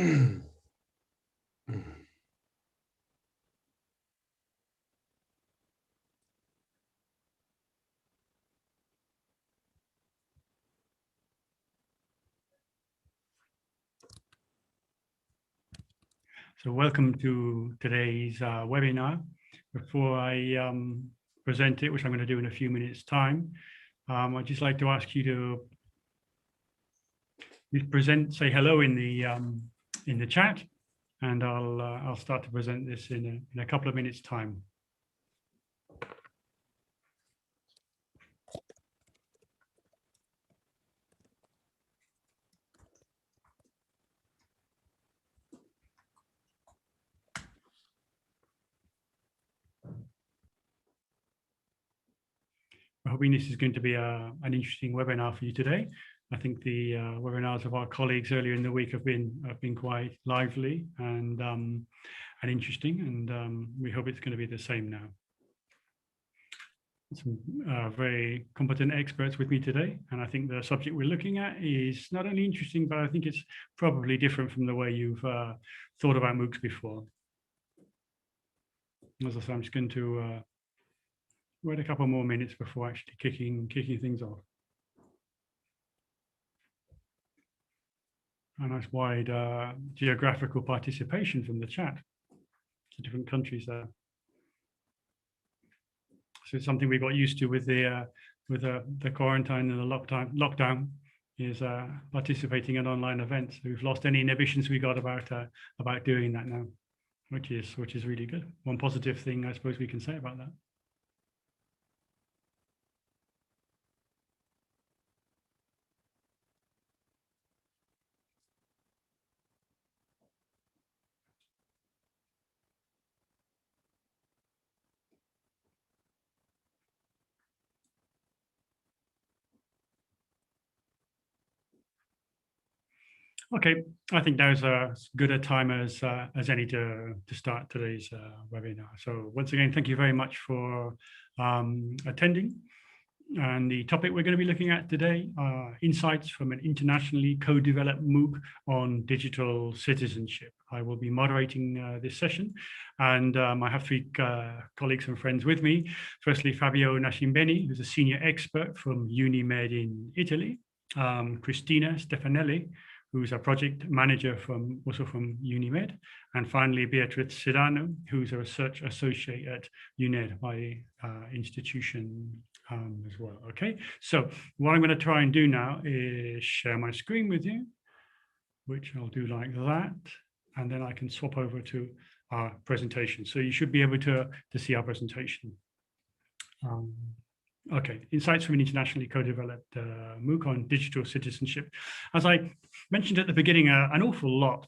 So welcome to today's webinar. Before I present it, which I'm going to do in a few minutes' time, I'd just like to ask you to say hello in the chat, and I'll start to present this in a couple of minutes' time. I'm hoping this is going to be an interesting webinar for you today. I think the webinars of our colleagues earlier in the week have been quite lively and interesting, and we hope it's going to be the same now. Some very competent experts with me today, and I think the subject we're looking at is not only interesting, but I think it's probably different from the way you've thought about MOOCs before. As I say, I'm just going to wait a couple more minutes before actually kicking things off. A nice wide geographical participation from the chat to different countries there. So it's something we got used to with the quarantine and the lockdown is participating in online events. We've lost any inhibitions we got about doing that now, which is really good. One positive thing I suppose we can say about that. Okay, I think now's as good a time as any to start today's webinar. So once again, thank you very much for attending. And the topic we're going to be looking at today are insights from an internationally co-developed MOOC on digital citizenship. I will be moderating this session, and I have three colleagues and friends with me. Firstly, Fabio Nascimbeni, who's a senior expert from Unimed in Italy. Cristina Stefanelli, who's a project manager also from Unimed. And finally, Beatrice Sedano, who's a research associate at UNED, my institution as well. Okay, so what I'm going to try and do now is share my screen with you, which I'll do like that. And then I can swap over to our presentation. So you should be able to see our presentation. Okay, insights from an internationally co-developed MOOC on digital citizenship. As I mentioned at the beginning, an awful lot,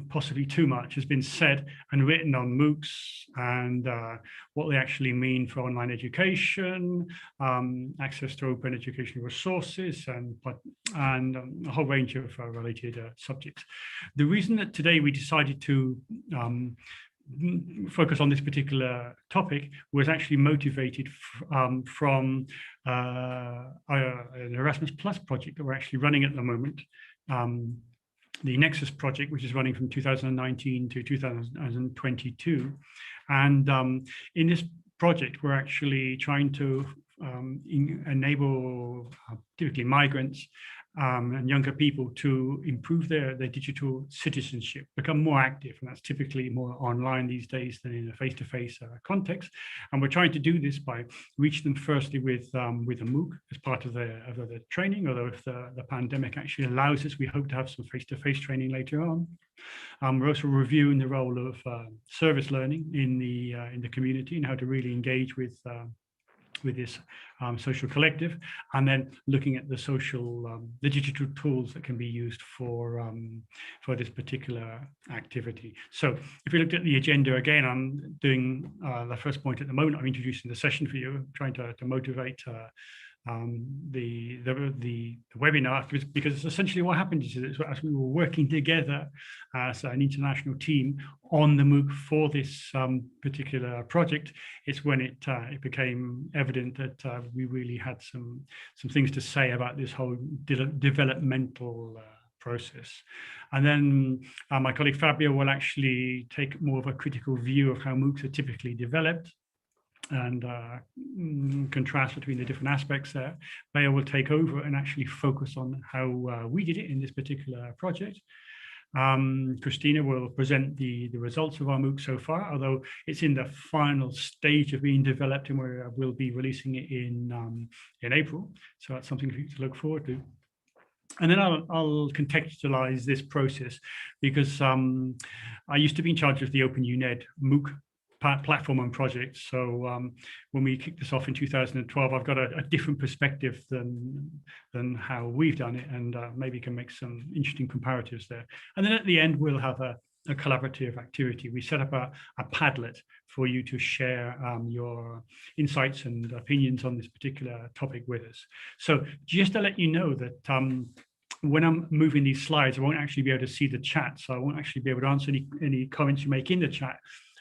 possibly too much, has been said and written on MOOCs and what they actually mean for online education, access to open educational resources, and a whole range of related subjects. The reason that today we decided to focus on this particular topic was actually motivated from an Erasmus Plus project that we're actually running at the moment, the NEXUS project, which is running from 2019 to 2022. And in this project, we're actually trying to enable typically migrants and younger people to improve their digital citizenship, become more active, and that's typically more online these days than in a face-to-face context. And we're trying to do this by reaching them firstly with a MOOC as part of their training, although if the pandemic actually allows us, we hope to have some face-to-face training later on. We're also reviewing the role of service learning in the community and how to really engage with this social collective, and then looking at the digital tools that can be used for this particular activity. So if we looked at the agenda again, I'm doing the first point at the moment. I'm introducing the session for you, trying to motivate the webinar, because essentially what happened is as we were working together as an international team on the MOOC for this particular project, it's when it became evident that we really had some things to say about this whole developmental process. And then my colleague Fabio will actually take more of a critical view of how MOOCs are typically developed and contrast between the different aspects there. Bea will take over and actually focus on how we did it in this particular project. Christina will present the results of our MOOC so far, although it's in the final stage of being developed, and we'll be releasing it in April. So that's something for you to look forward to. And then I'll contextualize this process because I used to be in charge of the Open UNED MOOC platform and project. So when we kicked this off in 2012, I've got a different perspective than how we've done it, and maybe can make some interesting comparatives there. And then at the end, we'll have a collaborative activity. We set up a Padlet for you to share your insights and opinions on this particular topic with us. So just to let you know that when I'm moving these slides, I won't actually be able to see the chat. So I won't actually be able to answer any comments you make in the chat.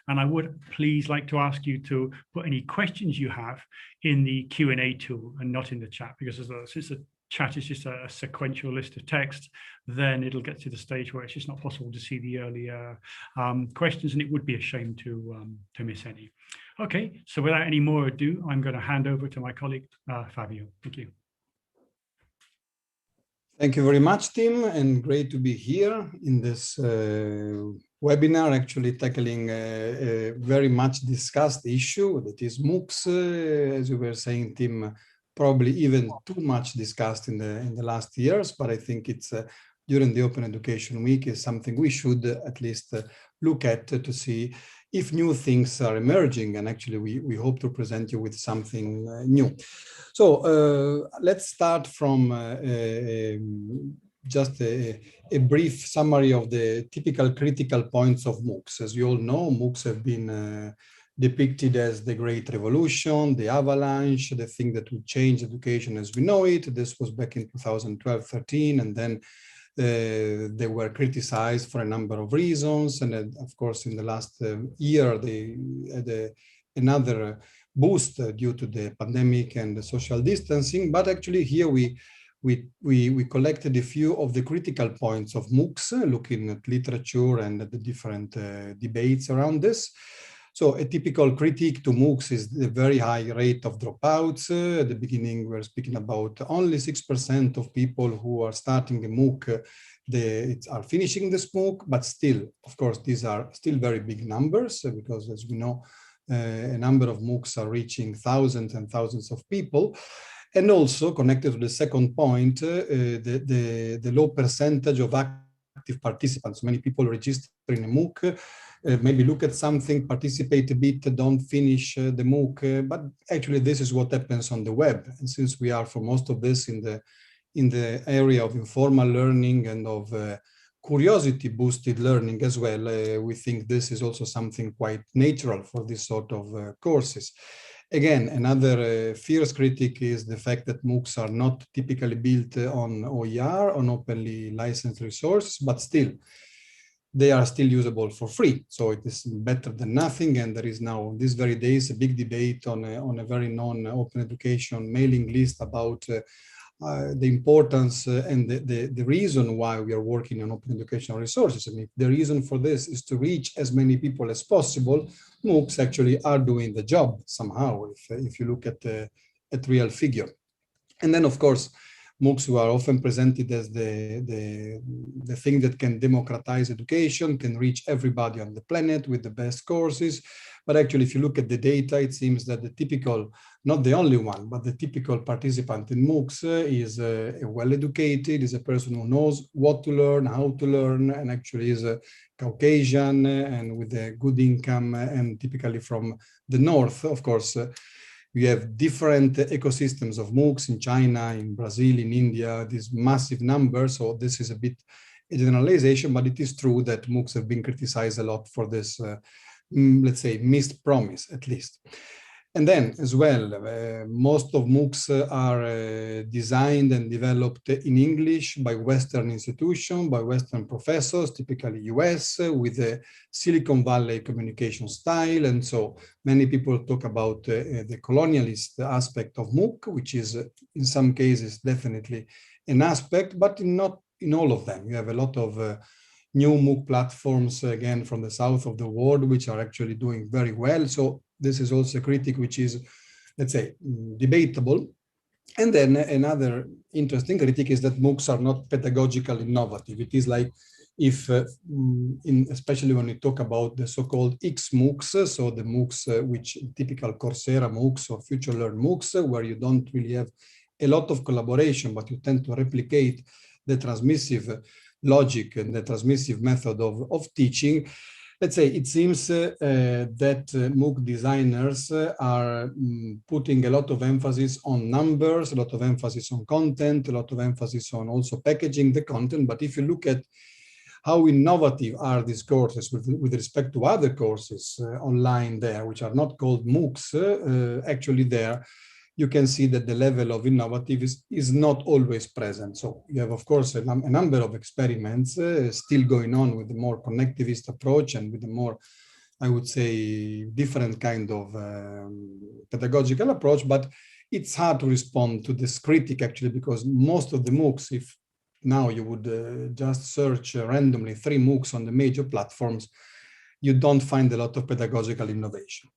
And I would please like to ask you to put any questions you have in the Q&A tool and not in the chat, because since the chat is just a sequential list of text, then it'll get to the stage where it's just not possible to see the earlier questions, and it would be a shame to miss any. Okay, so without any more ado, I'm going to hand over to my colleague, Fabio. Thank you. Thank you very much, Tim, and great to be here in this webinar, actually tackling a very much discussed issue that is MOOCs, as you were saying, Tim, probably even too much discussed in the last years, but I think it's during the Open Education Week is something we should at least look at to see if new things are emerging, and actually we hope to present you with something new. So let's start from just a brief summary of the typical critical points of MOOCs. As you all know, MOOCs have been depicted as the Great Revolution, the avalanche, the thing that would change education as we know it. This was back in 2012-13, and then they were criticized for a number of reasons. And then, of course, in the last year, they had another boost due to the pandemic and the social distancing. But actually here we collected a few of the critical points of MOOCs, looking at literature and at the different debates around this. So a typical critique to MOOCs is the very high rate of dropouts. At the beginning, we're speaking about only 6% of people who are starting a MOOC are finishing this MOOC, but still, of course, these are still very big numbers because, as we know, a number of MOOCs are reaching thousands and thousands of people. And also connected to the second point, the low percentage of active participants. Many people register in a MOOC, maybe look at something, participate a bit, don't finish the MOOC, but actually this is what happens on the web. And since we are for most of this in the area of informal learning and of curiosity boosted learning as well, we think this is also something quite natural for this sort of courses. Again, another fierce critic is the fact that MOOCs are not typically built on OER, on openly licensed resources, but still, they are still usable for free. So it is better than nothing. And there is now, these very days, a big debate on a very non-open education mailing list about the importance and the reason why we are working on open educational resources. I mean, the reason for this is to reach as many people as possible. MOOCs actually are doing the job somehow, if you look at real figure. And then, of course, MOOCs are often presented as the thing that can democratize education, can reach everybody on the planet with the best courses. But actually, if you look at the data, it seems that the typical, not the only one, but the typical participant in MOOCs is well-educated, is a person who knows what to learn, how to learn, and actually is a Caucasian and with a good income, and typically from the north, of course. We have different ecosystems of MOOCs in China, in Brazil, in India, these massive numbers. So this is a bit a generalization, but it is true that MOOCs have been criticized a lot for this, let's say, missed promise, at least. And then as well, most of MOOCs are designed and developed in English by Western institutions, by Western professors, typically US, with a Silicon Valley communication style. And so many people talk about the colonialist aspect of MOOC, which is in some cases definitely an aspect, but in not in all of them. You have a lot of new MOOC platforms, again, from the south of the world, which are actually doing very well. So this is also a critique which is, let's say, debatable. And then another interesting critique is that MOOCs are not pedagogical innovative. It is like if, especially when we talk about the so-called XMOOCs, so the MOOCs which typical Coursera MOOCs or Future Learn MOOCs, where you don't really have a lot of collaboration, but you tend to replicate the transmissive logic and the transmissive method of teaching. Let's say it seems that MOOC designers are putting a lot of emphasis on numbers, a lot of emphasis on content, a lot of emphasis on also packaging the content. But if you look at how innovative are these courses with respect to other courses online there, which are not called MOOCs, actually there, you can see that the level of innovative is not always present. So you have, of course, a number of experiments still going on with the more connectivist approach and with the more, I would say, different kind of pedagogical approach, but it's hard to respond to this critique actually, because most of the MOOCs, if now you would just search randomly 3 MOOCs on the major platforms, you don't find a lot of pedagogical innovation.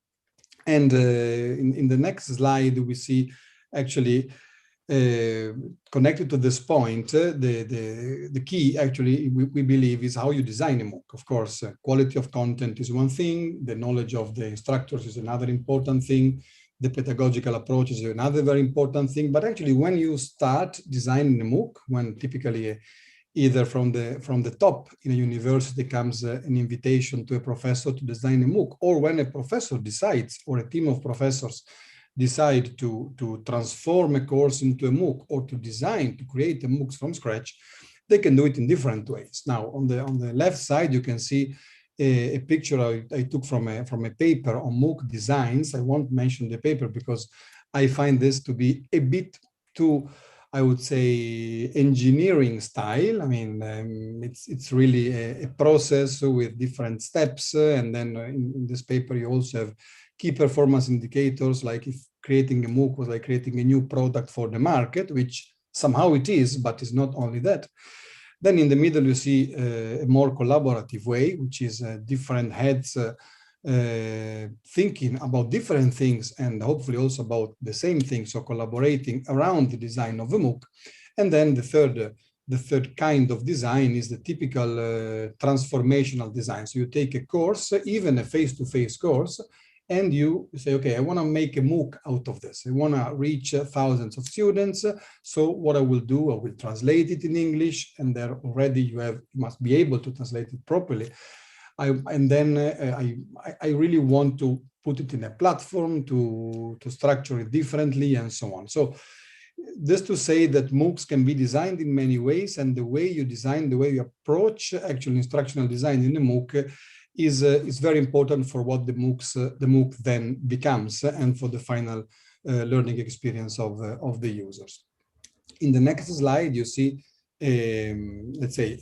And in the next slide, we see actually connected to this point, the key actually, we believe, is how you design a MOOC. Of course, quality of content is one thing, the knowledge of the instructors is another important thing, the pedagogical approach is another very important thing. But actually, when you start designing a MOOC, when typically either from the top in a university comes an invitation to a professor to design a MOOC, or when a professor decides, or a team of professors decide to transform a course into a MOOC, or to create a MOOC from scratch, they can do it in different ways. Now, on the left side, you can see a picture I took from a paper on MOOC designs. I won't mention the paper because I find this to be a bit too, I would say, engineering style. I mean, it's really a process with different steps. And then in this paper, you also have key performance indicators, like if creating a MOOC was like creating a new product for the market, which somehow it is, but it's not only that. Then in the middle, you see a more collaborative way, which is different heads thinking about different things and hopefully also about the same thing, so collaborating around the design of a MOOC. And then the third kind of design is the typical transformational design. So you take a course, even a face-to-face course, and you say, okay, I want to make a MOOC out of this. I want to reach thousands of students. So what I will do, I will translate it in English, and there already you must be able to translate it properly. And then I really want to put it in a platform to structure it differently and so on. So just to say that MOOCs can be designed in many ways, and the way you design, the way you approach actual instructional design in the MOOC is very important for what the MOOC then becomes and for the final learning experience of the users. In the next slide, you see let's say,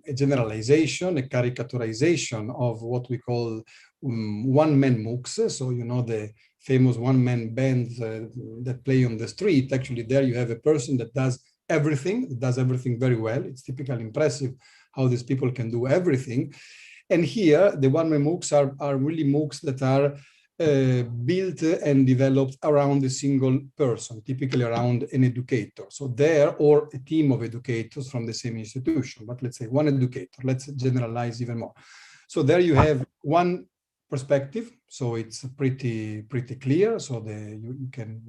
a generalization, a caricaturization of what we call one-man MOOCs. So, you know, the famous one-man bands that play on the street. Actually, there you have a person that does everything very well. It's typically impressive how these people can do everything. And here, the one-man MOOCs are really MOOCs that are built and developed around a single person, typically around an educator. So there, or a team of educators from the same institution, but let's say one educator, let's generalize even more. So there you have one perspective. So it's pretty clear. So you can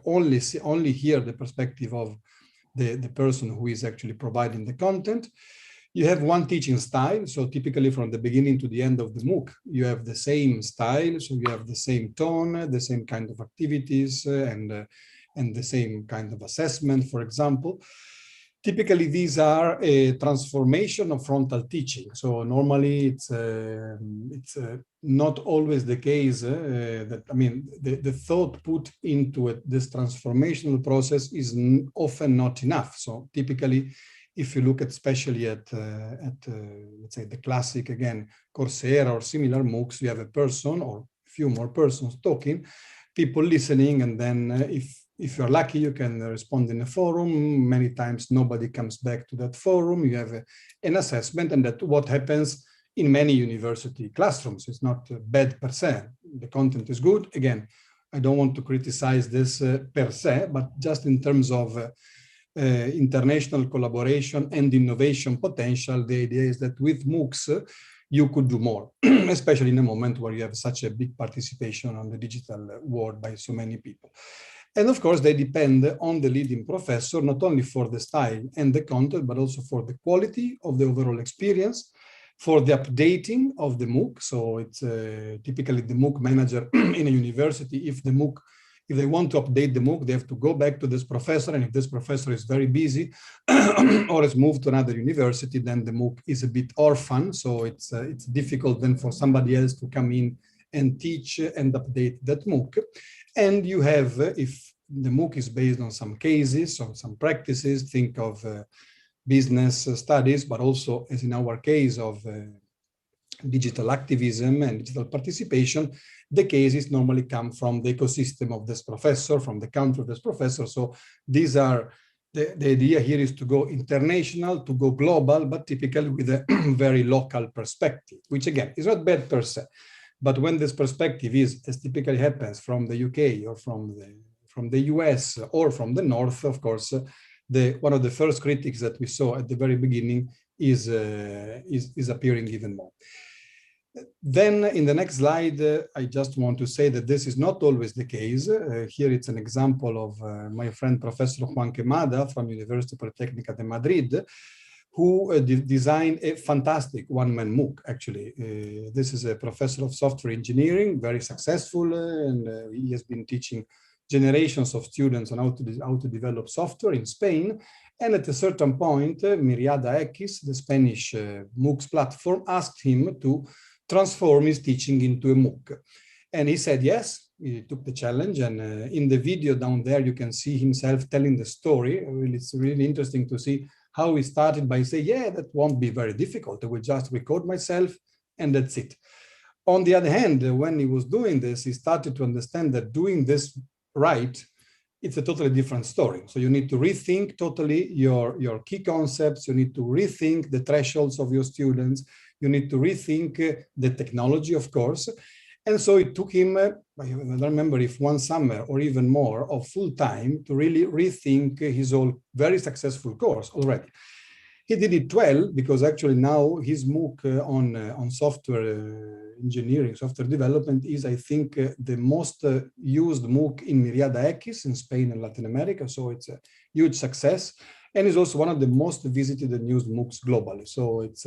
only hear the perspective of the person who is actually providing the content. You have one teaching style. So typically from the beginning to the end of the MOOC, you have the same style. So you have the same tone, the same kind of activities, and the same kind of assessment, for example. Typically, these are a transformation of frontal teaching. So normally it's not always the case that, I mean, the thought put into this transformational process is often not enough. So typically, if you look at especially at let's say the classic, again, Coursera or similar MOOCs, you have a person or a few more persons talking, people listening, and then if if you're lucky, you can respond in a forum. Many times nobody comes back to that forum. You have an assessment, and that's what happens in many university classrooms. It's not bad per se. The content is good. Again, I don't want to criticize this per se, but just in terms of international collaboration and innovation potential, the idea is that with MOOCs, you could do more, especially in a moment where you have such a big participation on the digital world by so many people. And of course, they depend on the leading professor, not only for the style and the content, but also for the quality of the overall experience, for the updating of the MOOC. So it's typically the MOOC manager in a university. If they want to update the MOOC, they have to go back to this professor. And if this professor is very busy or has moved to another university, then the MOOC is a bit orphan. So it's difficult then for somebody else to come in and teach and update that MOOC. And you have, if the MOOC is based on some cases, on some practices, think of business studies, but also, as in our case, of digital activism and digital participation, the cases normally come from the ecosystem of this professor, from the country of this professor. So these are, the idea here is to go international, to go global, but typically with a very local perspective, which again is not bad per se. But when this perspective is, as typically happens, from the UK or from the US or from the North, of course, one of the first critics that we saw at the very beginning is appearing even more. Then in the next slide, I just want to say that this is not always the case. Here it's an example of my friend, Professor Juan Quemada from University Politécnica de Madrid, who designed a fantastic one-man MOOC, actually. This is a professor of software engineering, very successful, and he has been teaching generations of students on how to develop software in Spain. And at a certain point, Myriada X, the Spanish MOOCs platform, asked him to transform his teaching into a MOOC. And he said yes, he took the challenge. And in the video down there, you can see himself telling the story. It's really interesting to see how he started by saying, yeah, that won't be very difficult. I will just record myself and that's it. On the other hand, when he was doing this, he started to understand that doing this right, it's a totally different story. So you need to rethink totally your key concepts. You need to rethink the thresholds of your students. You need to rethink the technology, of course. And so it took him, I don't remember if one summer or even more of full time to really rethink his whole very successful course already. He did it well because actually now his MOOC on software engineering, software development is, I think, the most used MOOC in Myriada X in Spain and Latin America. So it's a huge success. And is also one of the most visited and used MOOCs globally. So it's,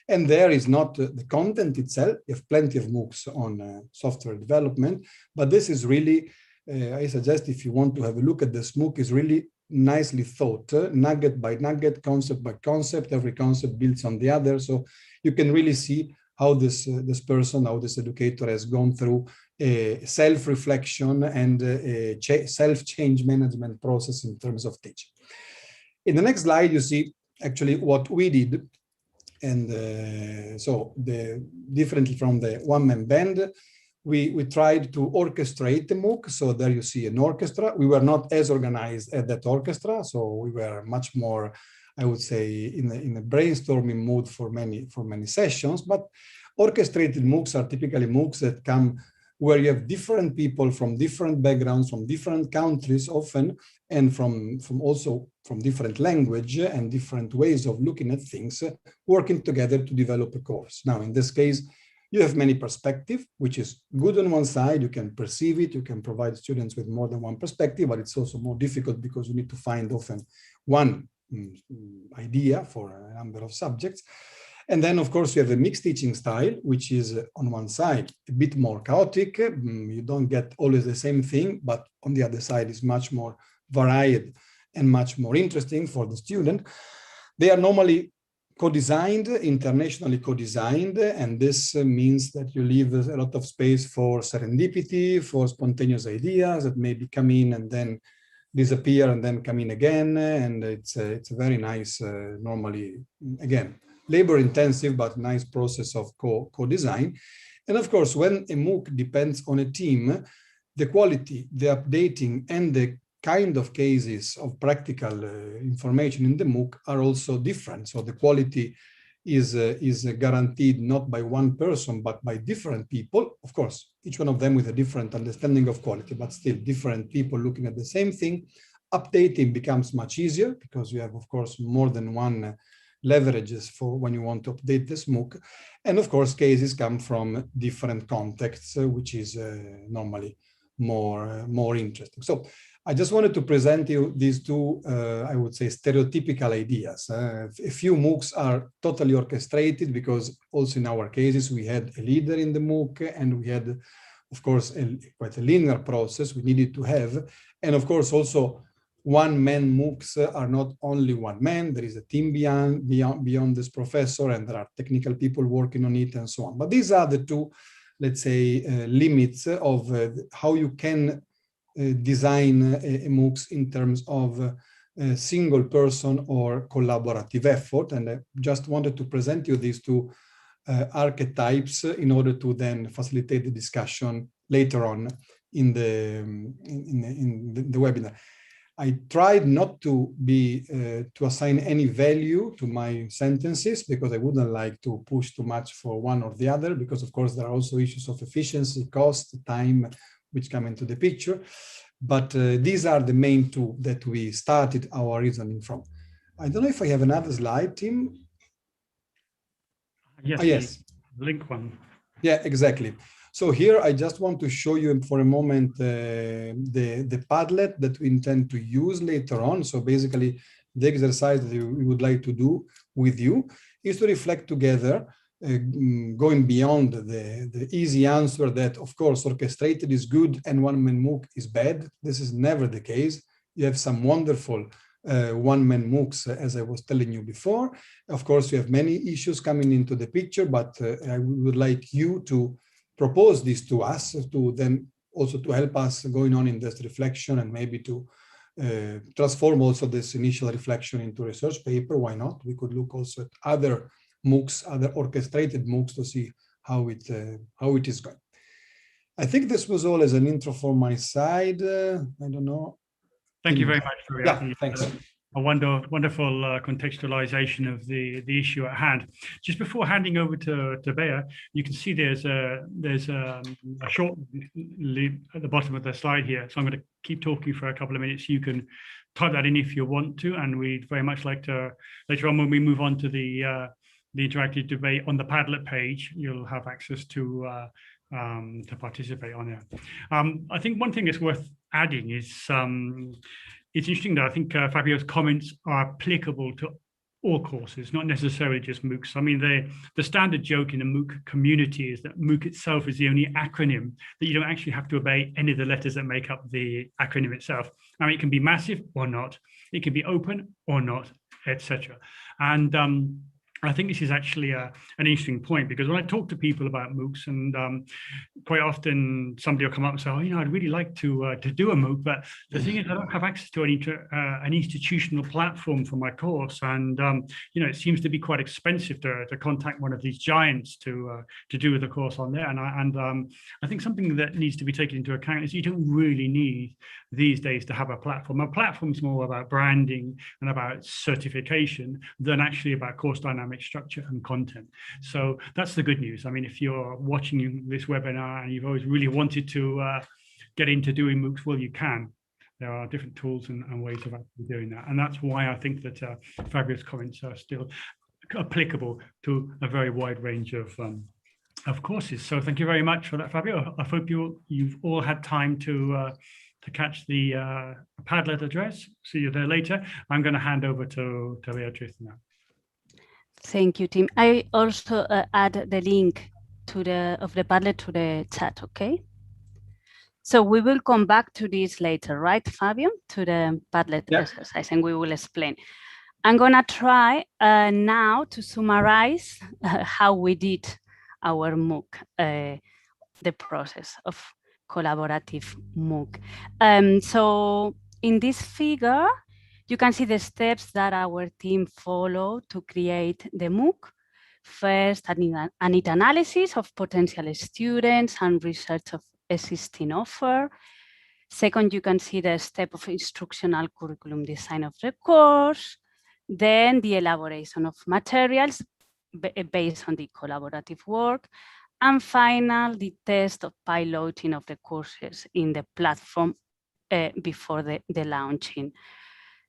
and there is not the content itself. You have plenty of MOOCs on software development, but this is really, I suggest if you want to have a look at this MOOC, is really nicely thought, nugget by nugget, concept by concept, every concept builds on the other. So you can really see how this person, how this educator has gone through a self-reflection and a self-change management process in terms of teaching. In the next slide, you see actually what we did. And so differently from the one-man band, we tried to orchestrate the MOOC. So there you see an orchestra. We were not as organized as that orchestra. So we were much more, I would say, in a brainstorming mood for many sessions. But orchestrated MOOCs are typically MOOCs that come where you have different people from different backgrounds, from different countries often, and from different language and different ways of looking at things, working together to develop a course. Now, in this case, you have many perspectives, which is good on one side. You can perceive it. You can provide students with more than one perspective, but it's also more difficult because you need to find often one idea for a number of subjects. And then, of course, you have a mixed teaching style, which is on one side a bit more chaotic. You don't get always the same thing, but on the other side is much more varied and much more interesting for the student. They are normally co-designed, internationally co-designed, and this means that you leave a lot of space for serendipity, for spontaneous ideas that maybe come in and then disappear and then come in again. And it's a very nice, normally, again, labor-intensive but nice process of co-design. And of course, when a MOOC depends on a team, the quality, the updating, and the kind of cases of practical information in the MOOC are also different. So the quality is guaranteed not by one person, but by different people. Of course, each one of them with a different understanding of quality, but still different people looking at the same thing. Updating becomes much easier because you have, of course, more than one leverages for when you want to update this MOOC. And of course, cases come from different contexts, which is normally more interesting. So I just wanted to present you these two, I would say, stereotypical ideas. A few MOOCs are totally orchestrated because also in our cases, we had a leader in the MOOC and we had, of course, quite a linear process we needed to have. And of course, also one-man MOOCs are not only one man, there is a team beyond this professor, and there are technical people working on it and so on. But these are the two, let's say, limits of how you can design a MOOCs in terms of a single person or collaborative effort. And I just wanted to present you these two archetypes in order to then facilitate the discussion later on in the webinar. I tried not to to assign any value to my sentences because I wouldn't like to push too much for one or the other, because of course there are also issues of efficiency, cost, time, which come into the picture. But these are the main two that we started our reasoning from. I don't know if I have another slide, Tim. Yes, yes. Link one. Yeah, exactly. So here I just want to show you for a moment the Padlet that we intend to use later on. So basically the exercise that we would like to do with you is to reflect together, going beyond the easy answer that, of course, orchestrated is good and one-man MOOC is bad. This is never the case. You have some wonderful one-man MOOCs, as I was telling you before. Of course, you have many issues coming into the picture, but I would like you to propose this to us, to then also to help us going on in this reflection, and maybe to transform also this initial reflection into research paper. Why not? We could look also at other MOOCs, other orchestrated MOOCs, to see how it is going. I think this was all as an intro from my side. I don't know. Thank you very much for thanks. A wonderful contextualization of the issue at hand. Just before handing over to Bea, you can see there's a short link at the bottom of the slide here. So I'm going to keep talking for a couple of minutes. You can type that in if you want to, and we'd very much like to later on when we move on to the interactive debate on the Padlet page, you'll have access to participate on it. I think one thing that's worth adding is it's interesting that I think Fabio's comments are applicable to all courses, not necessarily just MOOCs. I mean, the standard joke in the MOOC community is that MOOC itself is the only acronym that you don't actually have to obey any of the letters that make up the acronym itself. I mean, it can be massive or not, it can be open or not, etc. And I think this is actually an interesting point, because when I talk to people about MOOCs, and quite often somebody will come up and say, oh, I'd really like to do a MOOC, but the thing is I don't have access to an institutional platform for my course. And, it seems to be quite expensive to contact one of these giants to do the course on there. And I think something that needs to be taken into account is you don't really need these days to have a platform. A platform is more about branding and about certification than actually about course dynamics, structure and content. So that's the good news. I mean, if you're watching this webinar and you've always really wanted to get into doing MOOCs, well, you can. There are different tools and ways of actually doing that. And that's why I think that Fabio's comments are still applicable to a very wide range of courses. So thank you very much for that, Fabio. I hope you've all had time to catch the Padlet address. See you there later. I'm going to hand over to Beatriz now. Thank you, Tim. I also add the link of the Padlet to the chat, okay? So we will come back to this later, right, Fabio? To the Padlet exercise, and we will explain. I'm gonna try now to summarize how we did our MOOC, the process of collaborative MOOC. So in this figure, you can see the steps that our team followed to create the MOOC. First, a need analysis of potential students and research of existing offer. Second, you can see the step of instructional curriculum design of the course, then the elaboration of materials based on the collaborative work, and final, the test of piloting of the courses in the platform before the launching.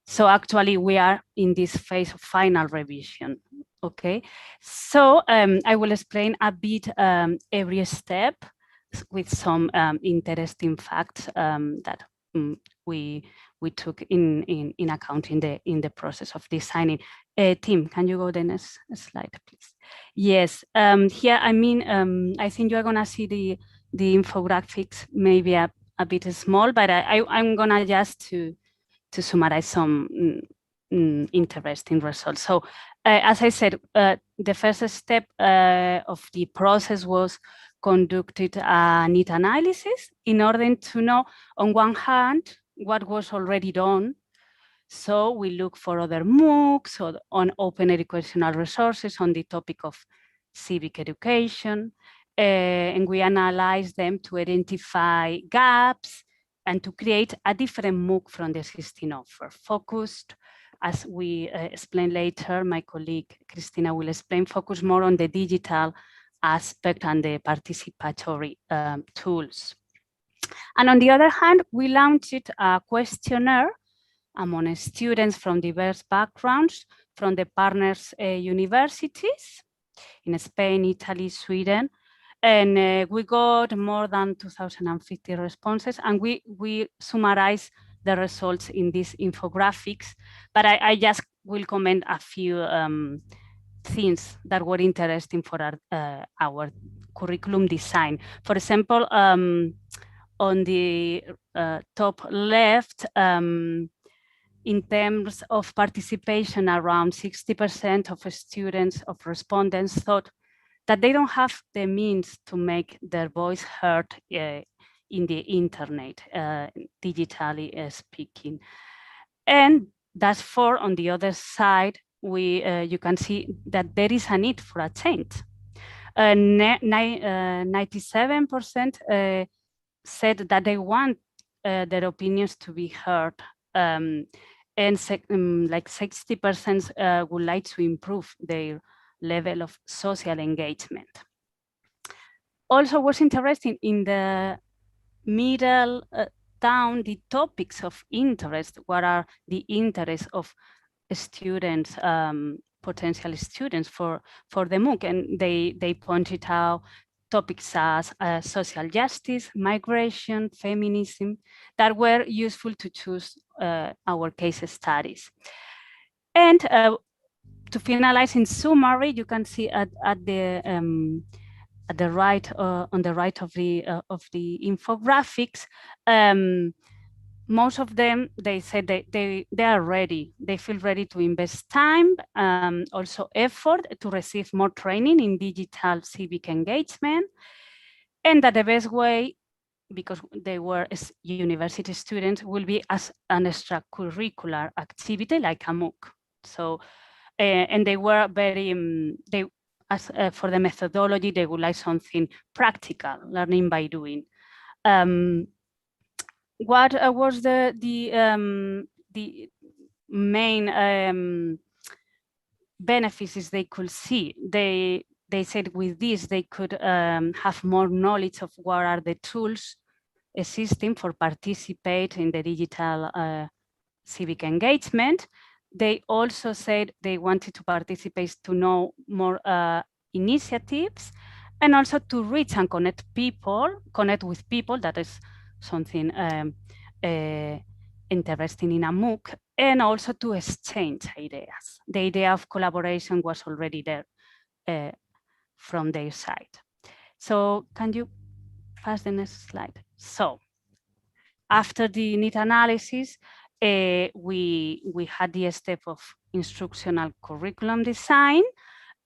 So actually we are in this phase of final revision, okay? So I will explain a bit every step with some interesting facts that we took in account in the process of designing. Tim, can you go the next slide, please? Yes, here, I mean, I think you're gonna see the infographics maybe a bit small, but I'm gonna just to summarize some interesting results. So as I said, the first step of the process was conducted a need analysis in order to know, on one hand, what was already done. So we look for other MOOCs or on open educational resources on the topic of civic education, and we analyze them to identify gaps and to create a different MOOC from the existing offer, focused, as we explain later, my colleague Christina will explain, focus more on the digital aspect and the participatory tools. And on the other hand, we launched a questionnaire among students from diverse backgrounds from the partners universities in Spain, Italy, Sweden, and we got more than 2,050 responses, and we summarize the results in these infographics, but I just will comment a few things that were interesting for our curriculum design. For example, on the top left, in terms of participation, around 60% of students, of respondents thought that they don't have the means to make their voice heard in the internet, digitally speaking. And that's for, on the other side, you can see that there is a need for a change. 97% said that they want their opinions to be heard, and like 60% would like to improve their level of social engagement. Also, what's interesting in the middle down, the topics of interest, what are the interests of students, potential students for the MOOC, and they pointed out topics as social justice, migration, feminism, that were useful to choose our case studies. And to finalize, in summary, you can see at the right, on the right of the infographics, most of them, they said they are ready. They feel ready to invest time, also effort to receive more training in digital civic engagement, and that the best way, because they were university students, will be as an extracurricular activity like a MOOC. So, and they were very, as for the methodology, they would like something practical, learning by doing. What was the main benefits they could see? They said with this they could have more knowledge of what are the tools existing for participate in the digital civic engagement. They also said they wanted to participate to know more initiatives, and also to reach and connect with people. That is something interesting in a MOOC, and also to exchange ideas. The idea of collaboration was already there from their side. So can you pass the next slide? So after the need analysis, we had the step of instructional curriculum design.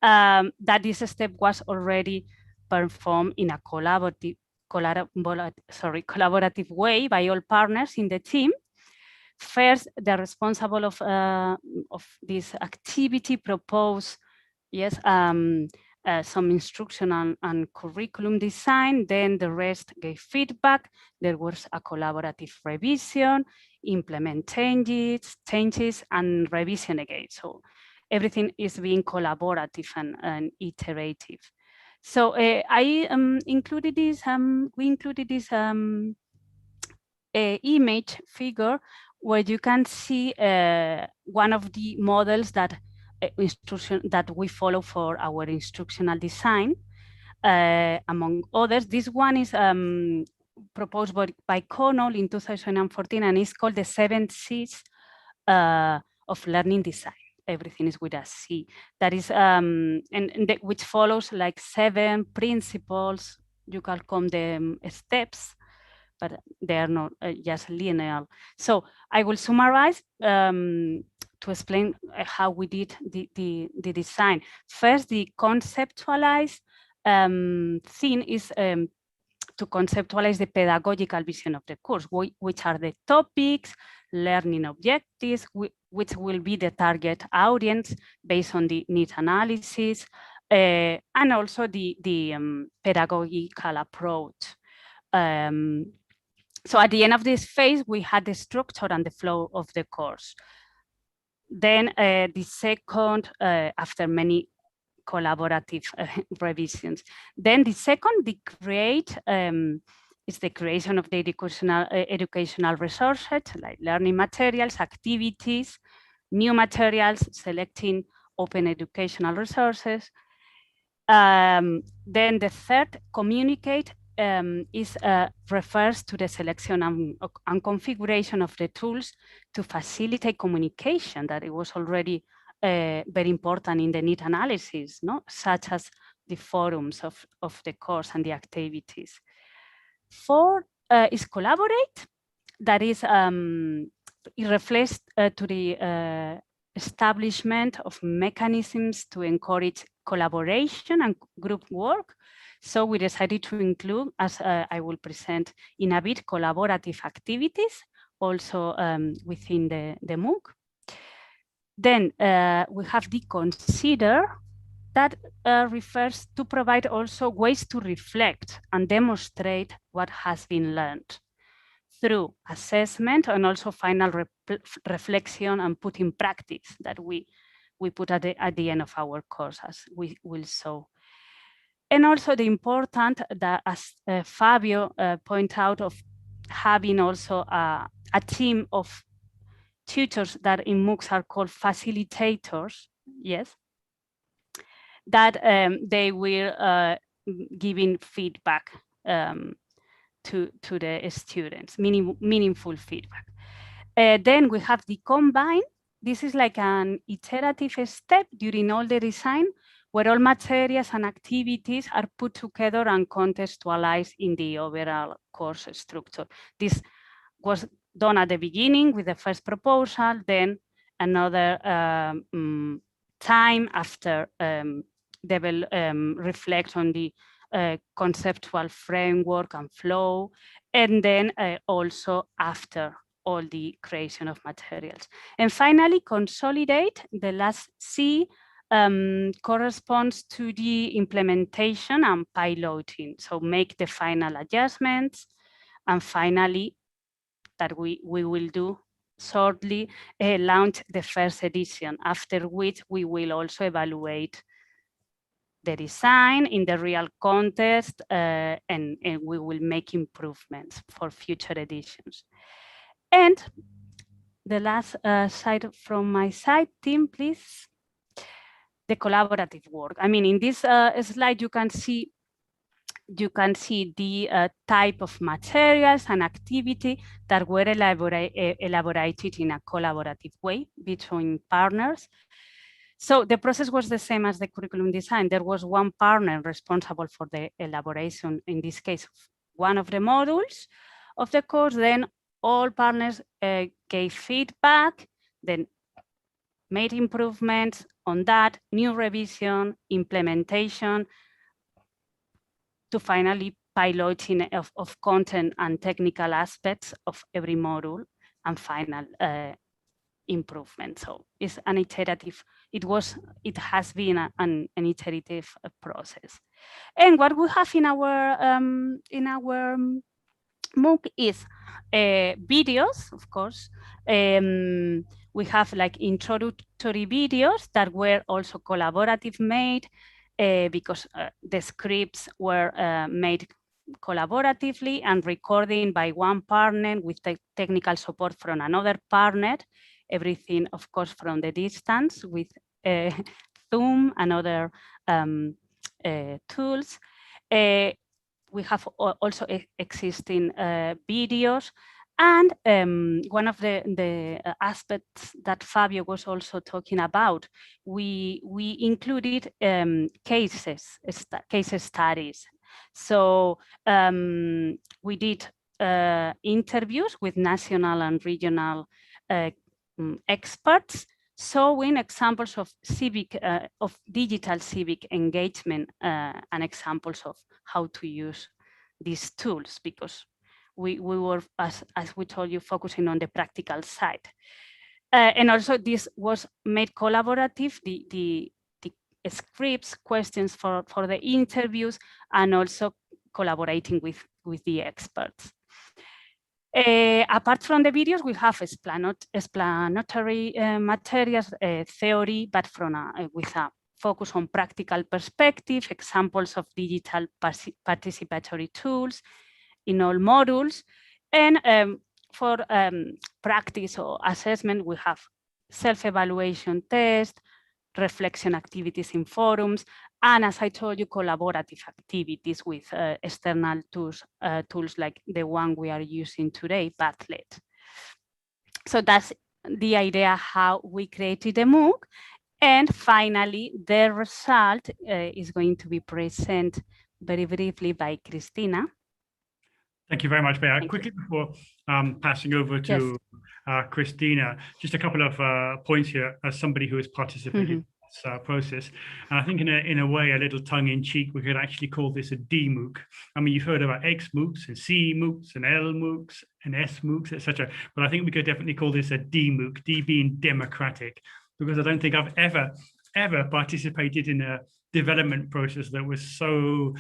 That this step was already performed in a collaborative way by all partners in the team. First, the responsible of this activity proposed, yes, some instructional and curriculum design, then the rest gave feedback. There was a collaborative revision, implement changes and revision again. So everything is being collaborative and iterative. So I included this, we included this image figure where you can see one of the models that we follow for our instructional design. Among others, this one is proposed by Connell in 2014, and it's called the 7 C's of learning design. Everything is with a C. That is, which follows like 7 principles. You can call them steps, but they are not just linear. So I will summarize to explain how we did the design. First, the conceptualized thing is to conceptualize the pedagogical vision of the course, which are the topics, learning objectives, which will be the target audience based on the needs analysis, and also the pedagogical approach. So at the end of this phase, we had the structure and the flow of the course. Then the second, after many collaborative revisions. Then the second, the create, is the creation of the educational resources, like learning materials, activities, new materials, selecting open educational resources. Then the third, communicate, refers to the selection and configuration of the tools to facilitate communication, that it was already very important in the need analysis, no? Such as the forums of the course and the activities. 4 is collaborate, that is, it reflects to the establishment of mechanisms to encourage collaboration and group work. So we decided to include, as I will present in a bit, collaborative activities also within the MOOC. Then we have the consider, that refers to provide also ways to reflect and demonstrate what has been learned through assessment and also final reflection and put in practice that we put at the end of our course, as we will show. And also the important that, as Fabio pointed out, of having also a team of tutors that in MOOCs are called facilitators, yes, that they will giving feedback to the students, meaningful feedback. Then we have the combine. This is like an iterative step during all the design, where all materials and activities are put together and contextualized in the overall course structure. This was done at the beginning with the first proposal, then another time after reflect on the conceptual framework and flow, and then also after all the creation of materials. And finally, consolidate, the last C, corresponds to the implementation and piloting. So make the final adjustments, and finally, that we will do shortly, launch the first edition, after which we will also evaluate the design in the real context, and we will make improvements for future editions. And the last slide from my side, Tim, please. The collaborative work. I mean, in this slide, you can see the type of materials and activity that were elaborated in a collaborative way between partners. So the process was the same as the curriculum design. There was one partner responsible for the elaboration, in this case, one of the modules of the course. Then all partners gave feedback, then made improvements on that, new revision, implementation, to finally piloting of content and technical aspects of every module, and final improvement. So it's an iterative, it has been an iterative process. And what we have in our MOOC is videos, of course. We have like introductory videos that were also collaborative made because the scripts were made collaboratively and recording by one partner with technical support from another partner. Everything, of course, from the distance with Zoom and other tools. We have also existing videos. And one of the aspects that Fabio was also talking about, we included case studies. So we did interviews with national and regional experts, showing examples of digital civic engagement and examples of how to use these tools, because we were, as we told you, focusing on the practical side. And also this was made collaborative, the scripts, questions for the interviews, and also collaborating with the experts. Apart from the videos, we have explanatory materials, theory, but with a focus on practical perspective, examples of digital participatory tools in all modules. And for practice or assessment, we have self-evaluation tests, reflection activities in forums, and as I told you, collaborative activities with external tools like the one we are using today, Padlet. So that's the idea how we created the MOOC. And finally, the result is going to be presented very briefly by Christina. Thank you very much, Bea. Quickly before passing over to Christina, just a couple of points here as somebody who has participated in this process. And I think in a way, a little tongue-in-cheek, we could actually call this a D MOOC. I mean, you've heard about X MOOCs and C MOOCs and L MOOCs and S MOOCs, etc. But I think we could definitely call this a D MOOC, D being democratic, because I don't think I've ever participated in a development process that was so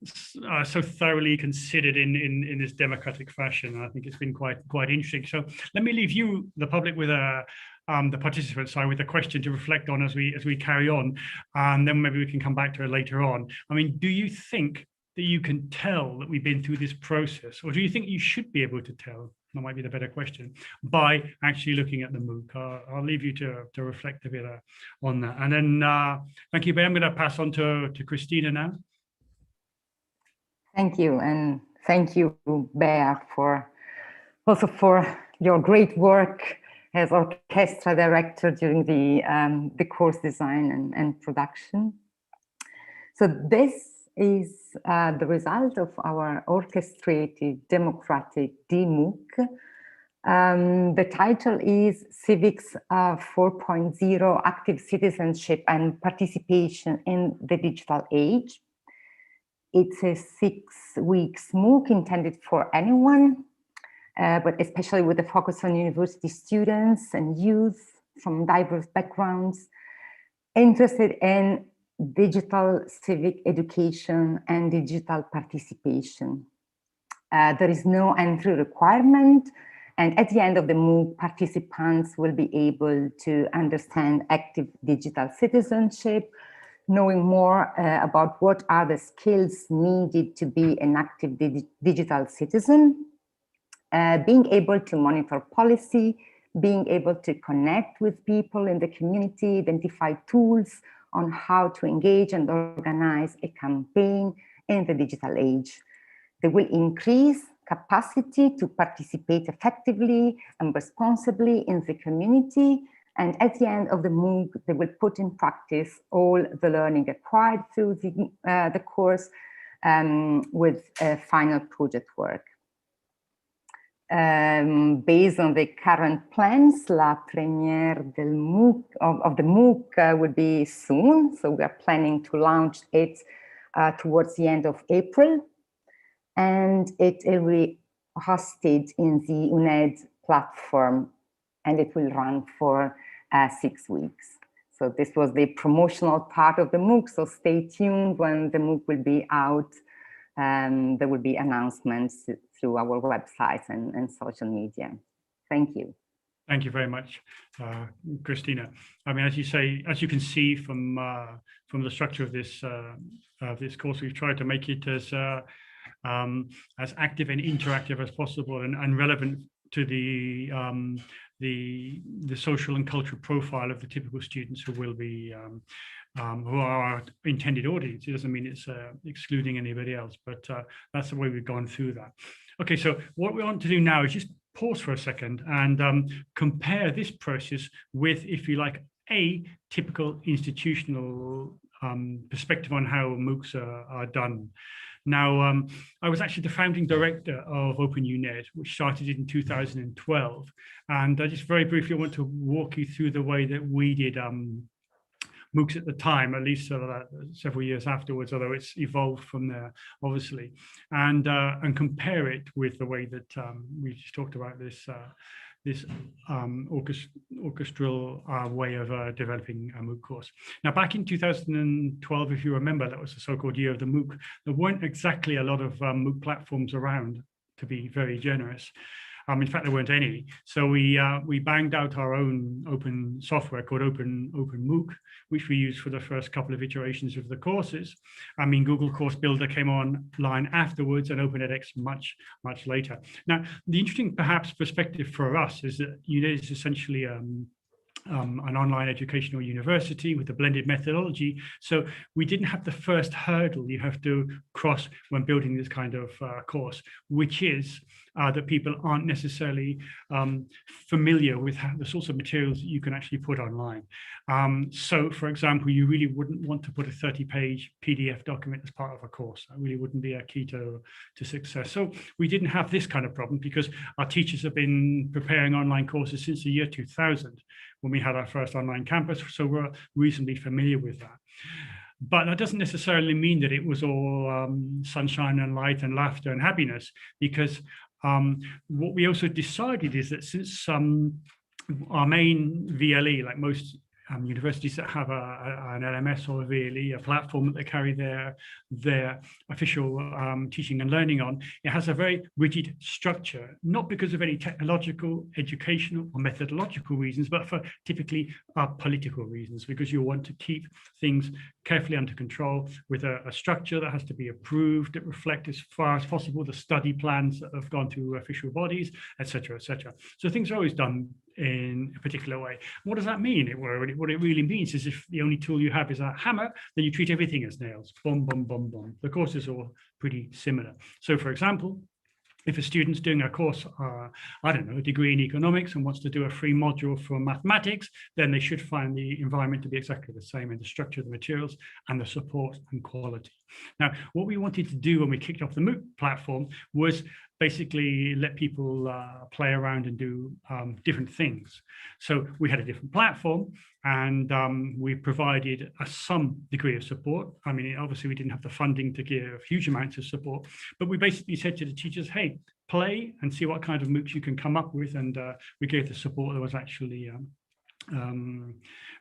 thoroughly considered in this democratic fashion. I think it's been quite interesting. So let me leave you, the public, with the participants side, with a question to reflect on as we carry on, and then maybe we can come back to it later on. I mean, do you think that you can tell that we've been through this process, or do you think you should be able to tell? That might be the better question, by actually looking at the MOOC. I'll leave you to reflect a bit on that. And then thank you, Bea. I'm going to pass on to Christina now. Thank you, and thank you, Bea, for your great work as orchestra director during the course design and production. So this is the result of our orchestrated democratic DMOOC. The title is Civics 4.0, Active Citizenship and Participation in the Digital Age. It's a 6-week MOOC intended for anyone, but especially with a focus on university students and youth from diverse backgrounds interested in digital civic education and digital participation. There is no entry requirement, and at the end of the MOOC, participants will be able to understand active digital citizenship, knowing more about what are the skills needed to be an active digital citizen, being able to monitor policy, being able to connect with people in the community, identify tools on how to engage and organize a campaign in the digital age. They will increase capacity to participate effectively and responsibly in the community. And at the end of the MOOC, they will put in practice all the learning acquired through the course with final project work. Based on the current plans, la première of the MOOC will be soon. So we are planning to launch it towards the end of April. And it will be hosted in the UNED platform. and it will run for 6 weeks. So this was the promotional part of the MOOC, so stay tuned when the MOOC will be out. There will be announcements through our websites and social media. Thank you. Thank you very much, Christina. I mean, as you say, as you can see from the structure of this course, we've tried to make it as active and interactive as possible, and relevant to the social and cultural profile of the typical students who will be who are our intended audience. It doesn't mean it's excluding anybody else, but that's the way we've gone through that. Okay, so what we want to do now is just pause for a second and compare this process with, if you like, a typical institutional perspective on how MOOCs are done. Now, I was actually the founding director of OpenUNet, which started in 2012. And I just very briefly want to walk you through the way that we did MOOCs at the time, at least several years afterwards, although it's evolved from there, obviously, and compare it with the way that we just talked about this orchestral way of developing a MOOC course. Now, back in 2012, if you remember, that was the so-called year of the MOOC. There weren't exactly a lot of MOOC platforms around, to be very generous. In fact, there weren't any. So we banged out our own open software called Open MOOC, which we used for the first couple of iterations of the courses. I mean, Google Course Builder came online afterwards, and OpenEdX much later. Now, the interesting, perhaps, perspective for us is that UNED is essentially an online educational university with a blended methodology. So we didn't have the first hurdle you have to cross when building this kind of course, which is that people aren't necessarily familiar with the sorts of materials that you can actually put online. So, for example, you really wouldn't want to put a 30-page PDF document as part of a course. That really wouldn't be a key to success. So we didn't have this kind of problem because our teachers have been preparing online courses since the year 2000, when we had our first online campus. So we're reasonably familiar with that. But that doesn't necessarily mean that it was all sunshine and light and laughter and happiness, because what we also decided is that since our main VLE, like most universities that have an LMS or a VLE, a platform that they carry their official teaching and learning on, it has a very rigid structure, not because of any technological, educational, or methodological reasons, but for typically political reasons, because you want to keep things carefully under control with a structure that has to be approved, that reflect as far as possible the study plans that have gone through official bodies, etc., etc. So things are always done in a particular way. What does that mean? What it really means is if the only tool you have is a hammer, then you treat everything as nails. Boom, boom, boom, boom. The courses are all pretty similar. So, for example, if a student's doing a course, I don't know, a degree in economics and wants to do a free module for mathematics, then they should find the environment to be exactly the same in the structure of the materials and the support and quality. Now, what we wanted to do when we kicked off the MOOC platform was basically let people play around and do different things. So we had a different platform, and we provided some degree of support. I mean, obviously we didn't have the funding to give huge amounts of support, but we basically said to the teachers, hey, play and see what kind of MOOCs you can come up with. And we gave the support that was actually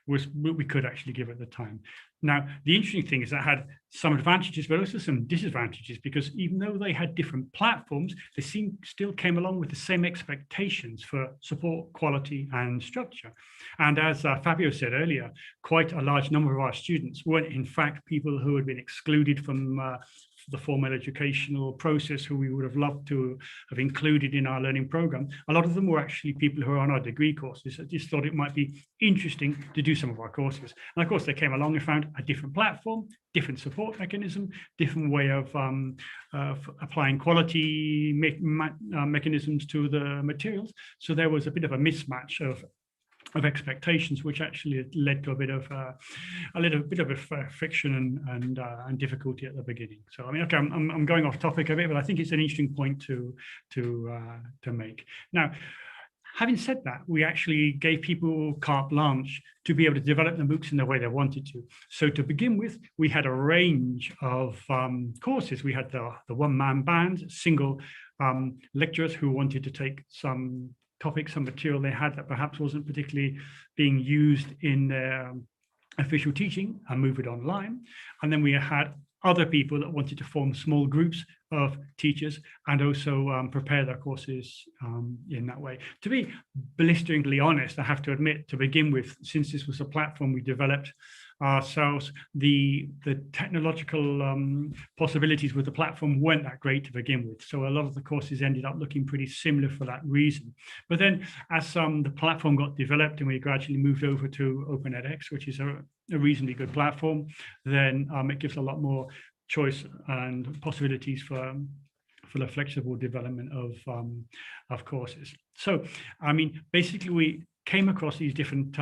we could actually give at the time. Now, the interesting thing is that had some advantages, but also some disadvantages, because even though they had different platforms, they still came along with the same expectations for support, quality, and structure. And as Fabio said earlier, quite a large number of our students weren't, in fact, people who had been excluded from the formal educational process who we would have loved to have included in our learning program. A lot of them were actually people who are on our degree courses that just thought it might be interesting to do some of our courses. And of course, they came along and found a different platform, different support mechanism, different way of applying quality mechanisms to the materials. So there was a bit of a mismatch of expectations, which actually led to a bit of friction and difficulty at the beginning. So I mean, okay, I'm going off topic a bit, but I think it's an interesting point to make. Now, having said that, we actually gave people carte blanche to be able to develop the MOOCs in the way they wanted to. So to begin with, we had a range of courses. We had the one-man band, single lecturers who wanted to take some topics and material they had that perhaps wasn't particularly being used in their official teaching and move it online. And then we had other people that wanted to form small groups of teachers and also prepare their courses in that way. To be blisteringly honest, I have to admit, to begin with, since this was a platform we developed ourselves, the technological possibilities with the platform weren't that great to begin with. So a lot of the courses ended up looking pretty similar for that reason. But then as the platform got developed and we gradually moved over to Open edX, which is a reasonably good platform, then it gives a lot more choice and possibilities for the flexible development of courses. So, I mean, basically we came across these different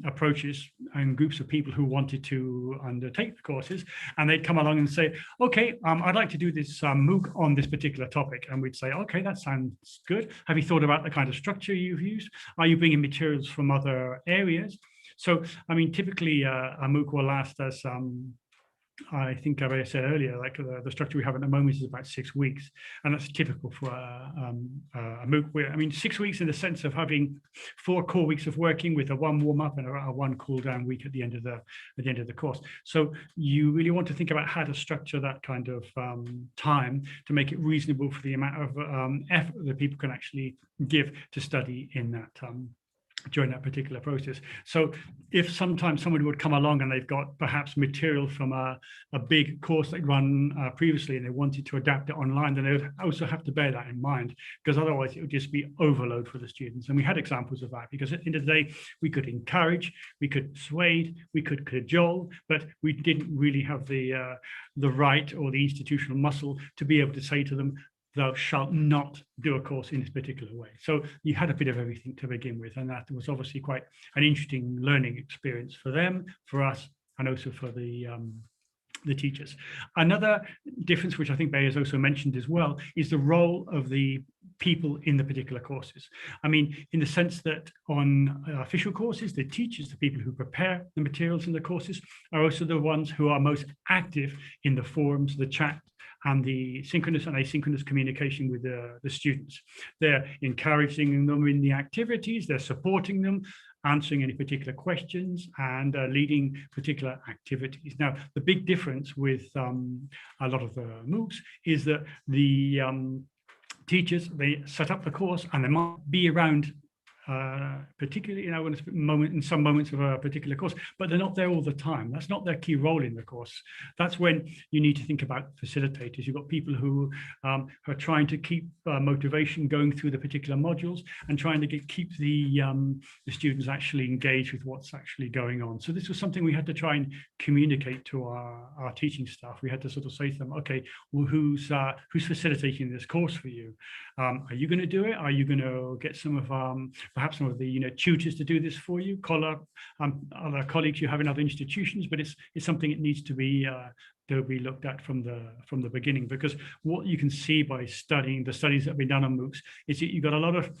approaches and groups of people who wanted to undertake the courses, and they'd come along and say, okay, I'd like to do this MOOC on this particular topic. And we'd say, okay, that sounds good. Have you thought about the kind of structure you've used? Are you bringing materials from other areas? So, I mean, typically a MOOC will last us, I think I said earlier, like the structure we have at the moment is about 6 weeks, and that's typical for a MOOC. Where, I mean, 6 weeks in the sense of having 4 core weeks of working with a 1 warm up and a 1 cool down week at the end of the course. So you really want to think about how to structure that kind of time to make it reasonable for the amount of effort that people can actually give to study in that during that particular process. So if sometimes somebody would come along and they've got perhaps material from a big course they'd run previously and they wanted to adapt it online, then they would also have to bear that in mind, because otherwise it would just be overload for the students. And we had examples of that, because at the end of the day, we could encourage, we could persuade, we could cajole, but we didn't really have the right or the institutional muscle to be able to say to them, thou shalt not do a course in this particular way. So you had a bit of everything to begin with, and that was obviously quite an interesting learning experience for them, for us, and also for the teachers. Another difference, which I think Bay has also mentioned as well, is the role of the people in the particular courses. I mean, in the sense that on official courses, the teachers, the people who prepare the materials in the courses, are also the ones who are most active in the forums, the chat, and the synchronous and asynchronous communication with the students. They're encouraging them in the activities, they're supporting them, answering any particular questions, and leading particular activities. Now, the big difference with a lot of the MOOCs is that the teachers, they set up the course and they might be around particularly, you know, in some moments of a particular course, but they're not there all the time. That's not their key role in the course. That's when you need to think about facilitators. You've got people who are trying to keep motivation going through the particular modules and trying to keep the students actually engaged with what's actually going on. So this was something we had to try and communicate to our teaching staff. We had to sort of say to them, okay, well, who's facilitating this course for you? Are you going to do it? Are you going to get some of perhaps some of the tutors to do this for you? Call up other colleagues you have in other institutions, but it's something that needs to be looked at from the beginning, because what you can see by studying the studies that have been done on MOOCs is that you've got a lot of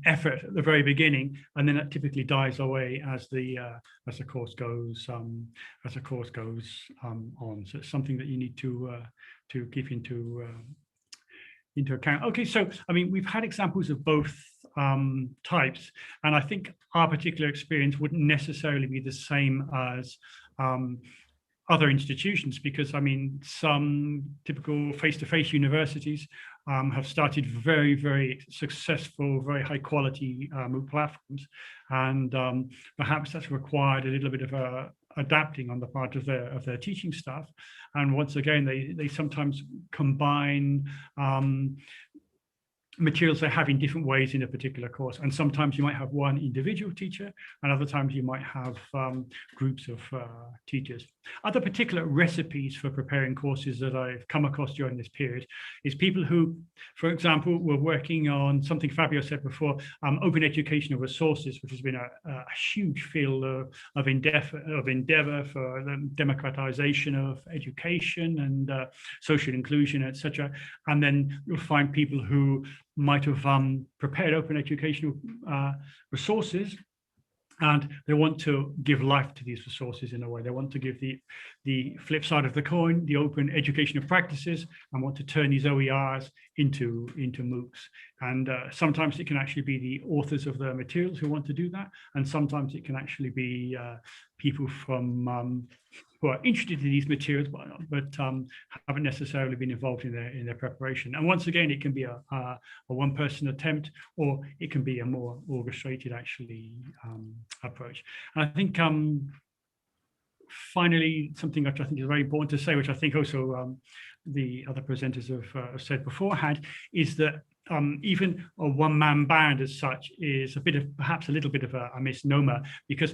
effort at the very beginning, and then that typically dies away as the course goes on. So it's something that you need to keep into account. Okay, so I mean, we've had examples of both types, and I think our particular experience wouldn't necessarily be the same as other institutions, because I mean, some typical face-to-face universities have started very, very successful, very high quality MOOC platforms, and perhaps that's required a little bit of adapting on the part of their teaching staff. And once again, they sometimes combine materials they have in different ways in a particular course. And sometimes you might have one individual teacher, and other times you might have groups of teachers. Other particular recipes for preparing courses that I've come across during this period is people who, for example, were working on something Fabio said before, open educational resources, which has been a huge field of endeavor for the democratization of education and social inclusion, etc. And then you'll find people who might have prepared open educational resources, and they want to give life to these resources in a way. They want to give the the flip side of the coin, the open educational practices, and want to turn these OERs into MOOCs. And sometimes it can actually be the authors of the materials who want to do that, and sometimes it can actually be people from who are interested in these materials, but haven't necessarily been involved in their preparation. And once again, it can be a one-person attempt, or it can be a more orchestrated actually approach. And I think finally, something which I think is very important to say, which I think also the other presenters have said beforehand, is that even a one-man band as such is a bit of, perhaps a little bit of a misnomer, because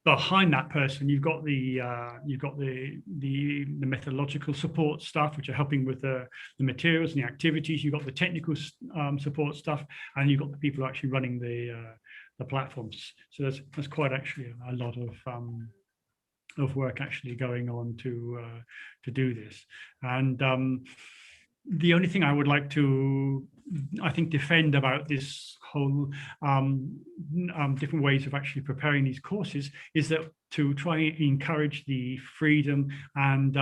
behind that person you've got the methodological support staff, which are helping with the materials and the activities. You've got the technical support stuff, and you've got the people actually running the platforms. So there's quite actually a lot of work actually going on to do this. And the only thing I would like to, I think, defend about this whole different ways of actually preparing these courses is that to try and encourage the freedom and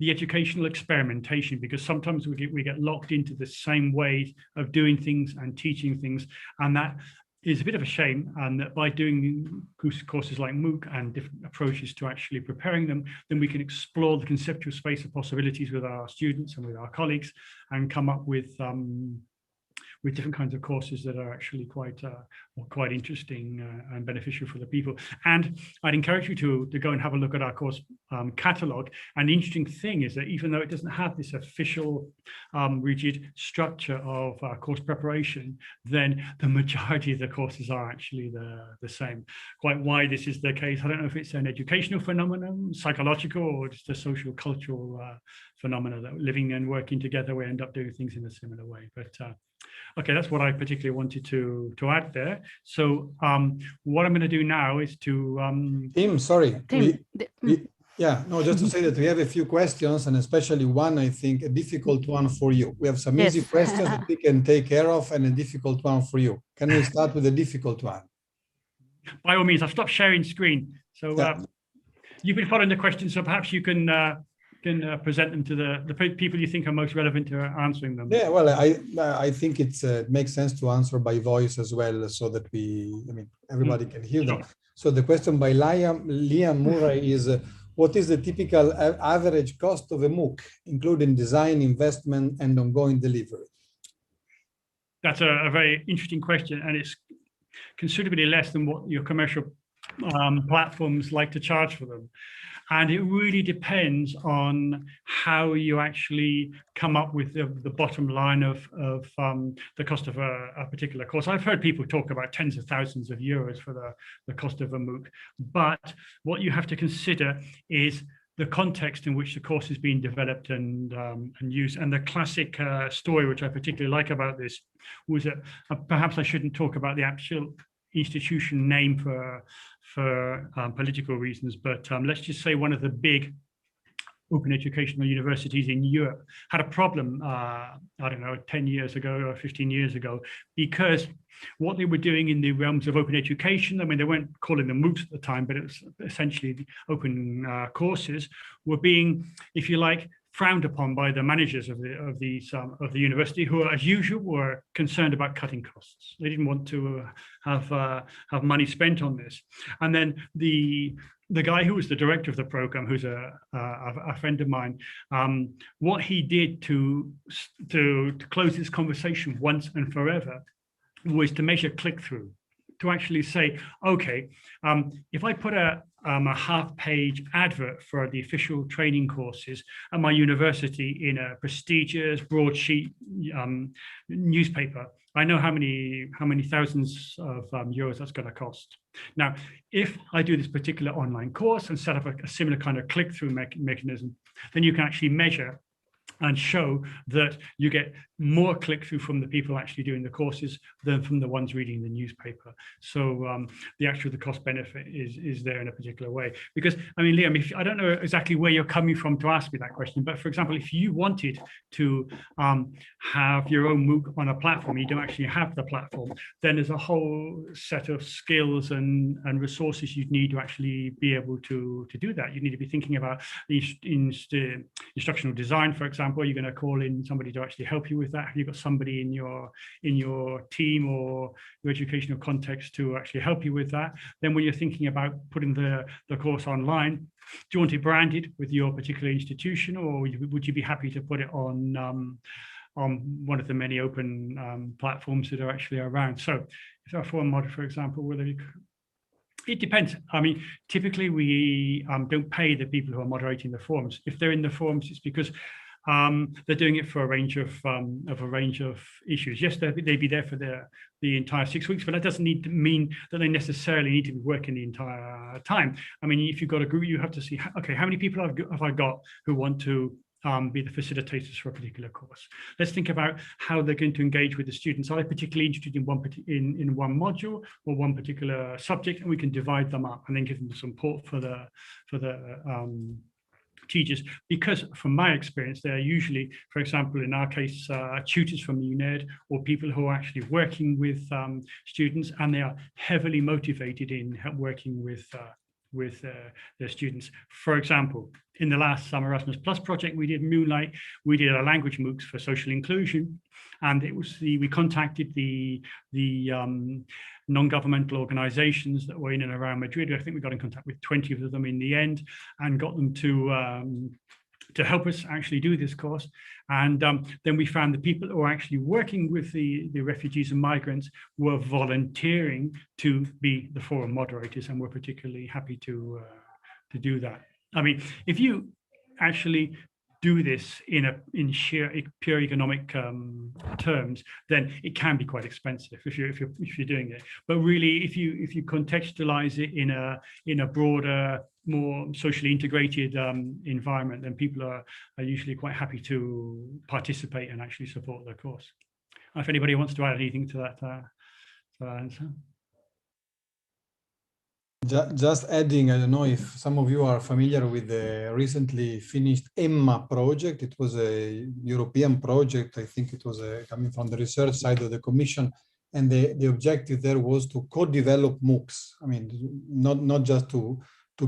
the educational experimentation, because sometimes we get locked into the same ways of doing things and teaching things, and that is a bit of a shame. And that by doing courses like MOOC and different approaches to actually preparing them, then we can explore the conceptual space of possibilities with our students and with our colleagues, and come up with different kinds of courses that are actually quite interesting and beneficial for the people. And I'd encourage you to go and have a look at our course catalog. And the interesting thing is that even though it doesn't have this official rigid structure of course preparation, then the majority of the courses are actually the same. Quite why this is the case, I don't know if it's an educational phenomenon, psychological, or just a social cultural phenomena that living and working together, we end up doing things in a similar way. But okay, that's what I particularly wanted to add there. So what I'm going to do now is to Tim, sorry. Tim, Yeah, no, just to say that we have a few questions, and especially one, I think, a difficult one for you. We have some easy questions that we can take care of, and a difficult one for you. Can we start with the difficult one? By all means, I've stopped sharing screen. So you've been following the questions, so perhaps you can present them to the people you think are most relevant to answering them. Yeah, well, I think it makes sense to answer by voice as well, so that everybody can hear them. So the question by Liam Murray is, what is the typical average cost of a MOOC, including design, investment, and ongoing delivery? That's a very interesting question, and it's considerably less than what your commercial platforms like to charge for them. And it really depends on how you actually come up with the bottom line of the cost of a particular course. I've heard people talk about tens of thousands of euros for the cost of a MOOC, but what you have to consider is the context in which the course is being developed and used. And the classic story, which I particularly like about this, was that perhaps I shouldn't talk about the actual institution name for political reasons, but let's just say one of the big open educational universities in Europe had a problem, I don't know, 10 years ago or 15 years ago, because what they were doing in the realms of open education, they weren't calling them MOOCs at the time, but it was essentially the open courses, were being, if you like, frowned upon by the managers of the university, who, as usual, were concerned about cutting costs. They didn't want to have money spent on this. And then the guy who was the director of the program, who's a friend of mine, what he did to close this conversation once and forever was to measure click-through, to actually say, okay, if I put a half-page advert for the official training courses at my university in a prestigious broadsheet newspaper, I know how many thousands of euros that's going to cost. Now, if I do this particular online course and set up a similar kind of click-through mechanism, then you can actually measure and show that you get more click-through from the people actually doing the courses than from the ones reading the newspaper. So the cost benefit is there in a particular way. Because, I mean, Liam, I don't know exactly where you're coming from to ask me that question, but for example, if you wanted to have your own MOOC on a platform, you don't actually have the platform, then there's a whole set of skills and resources you'd need to actually be able to do that. You need to be thinking about the instructional design, for example. Are you going to call in somebody to actually help you with that? Have you got somebody in your team or your educational context to actually help you with that? Then when you're thinking about putting the course online, do you want it branded with your particular institution, or would you be happy to put it on one of the many open platforms that are actually around? So if our forum mod, for example, it depends. I mean, typically we don't pay the people who are moderating the forums. If they're in the forums, it's because they're doing it for a range of issues. Yes, they'd be there for the entire 6 weeks, but that doesn't mean that they necessarily need to be working the entire time. I mean, if you've got a group, you have to see, okay, how many people have I got who want to be the facilitators for a particular course? Let's think about how they're going to engage with the students. Are they particularly interested in one module or one particular subject? And we can divide them up and then give them support for the teachers, because from my experience, they're usually, for example, in our case, tutors from the UNED or people who are actually working with students, and they are heavily motivated in working with their students. For example, in the last summer Erasmus Plus project, we did Moonlight, we did a language MOOCs for social inclusion, and it was we contacted the non-governmental organizations that were in and around Madrid. I think we got in contact with 20 of them in the end and got them to help us actually do this course. And then we found the people who are actually working with the refugees and migrants were volunteering to be the forum moderators, and we're particularly happy to do that. I mean, if you actually do this in sheer pure economic terms, then it can be quite expensive if you're doing it. But really, if you contextualize it in a broader, more socially integrated environment, then people are usually quite happy to participate and actually support the course. If anybody wants to add anything to that answer. Just adding, I don't know if some of you are familiar with the recently finished EMMA project. It was a European project. I think it was coming from the research side of the Commission. And the objective there was to co-develop MOOCs. I mean, not just to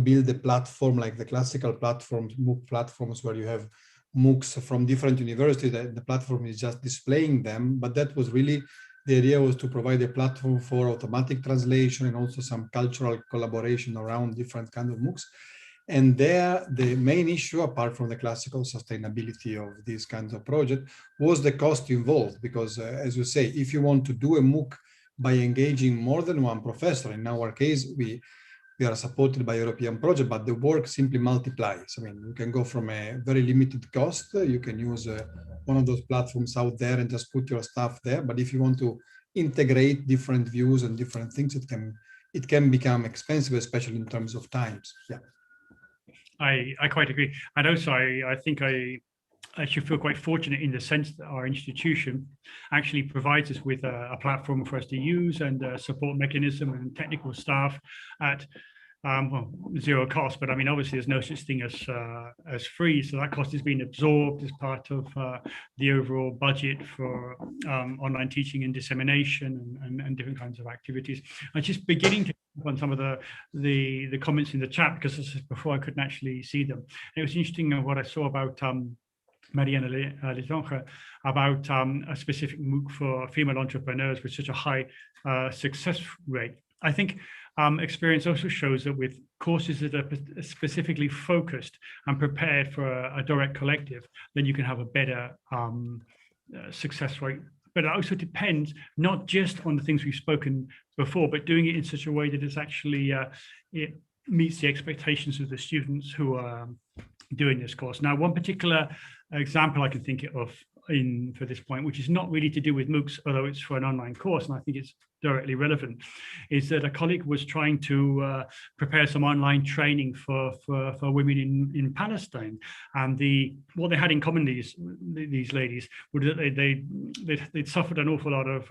build a platform like the classical platforms, MOOC platforms, where you have MOOCs from different universities, the platform is just displaying them, but that was really, the idea was to provide a platform for automatic translation and also some cultural collaboration around different kinds of MOOCs. And there, the main issue, apart from the classical sustainability of these kinds of projects, was the cost involved. Because as you say, if you want to do a MOOC by engaging more than one professor, in our case, we are supported by European project, but the work simply multiplies. I mean, you can go from a very limited cost, you can use one of those platforms out there and just put your stuff there. But if you want to integrate different views and different things, it can become expensive, especially in terms of times. Yeah. I quite agree. And also, I think I should feel quite fortunate in the sense that our institution actually provides us with a platform for us to use and a support mechanism and technical staff at well, zero cost. But I mean, obviously, there's no such thing as free. So that cost is being absorbed as part of the overall budget for online teaching and dissemination and different kinds of activities. I'm just beginning to on some of the comments in the chat, because this is before I couldn't actually see them. And it was interesting what I saw about Mariana Litonja about a specific MOOC for female entrepreneurs with such a high success rate. I think experience also shows that with courses that are specifically focused and prepared for a direct collective, then you can have a better success rate. But it also depends not just on the things we've spoken before, but doing it in such a way that it's actually it meets the expectations of the students who are doing this course. Now, one particular example I can think of for this point, which is not really to do with MOOCs, although it's for an online course, and I think it's directly relevant, is that a colleague was trying to prepare some online training for women in Palestine, and what they had in common, these ladies, was that they'd suffered an awful lot of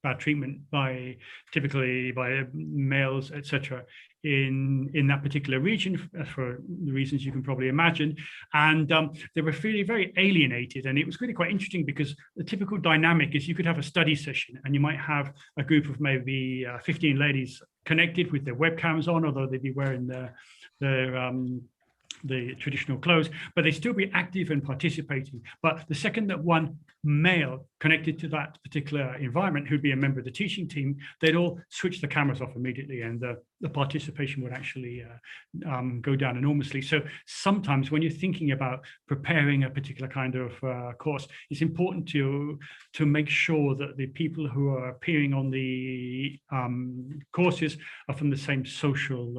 bad treatment typically by males, etc., in that particular region, for the reasons you can probably imagine, and they were feeling very alienated. And it was really quite interesting because the typical dynamic is you could have a study session and you might have a group of maybe 15 ladies connected with their webcams on, although they'd be wearing the traditional clothes, but they still be active and participating. But the second that one male connected to that particular environment, who'd be a member of the teaching team, they'd all switch the cameras off immediately, and the participation would actually go down enormously. So sometimes when you're thinking about preparing a particular kind of course, it's important to make sure that the people who are appearing on the courses are from the same social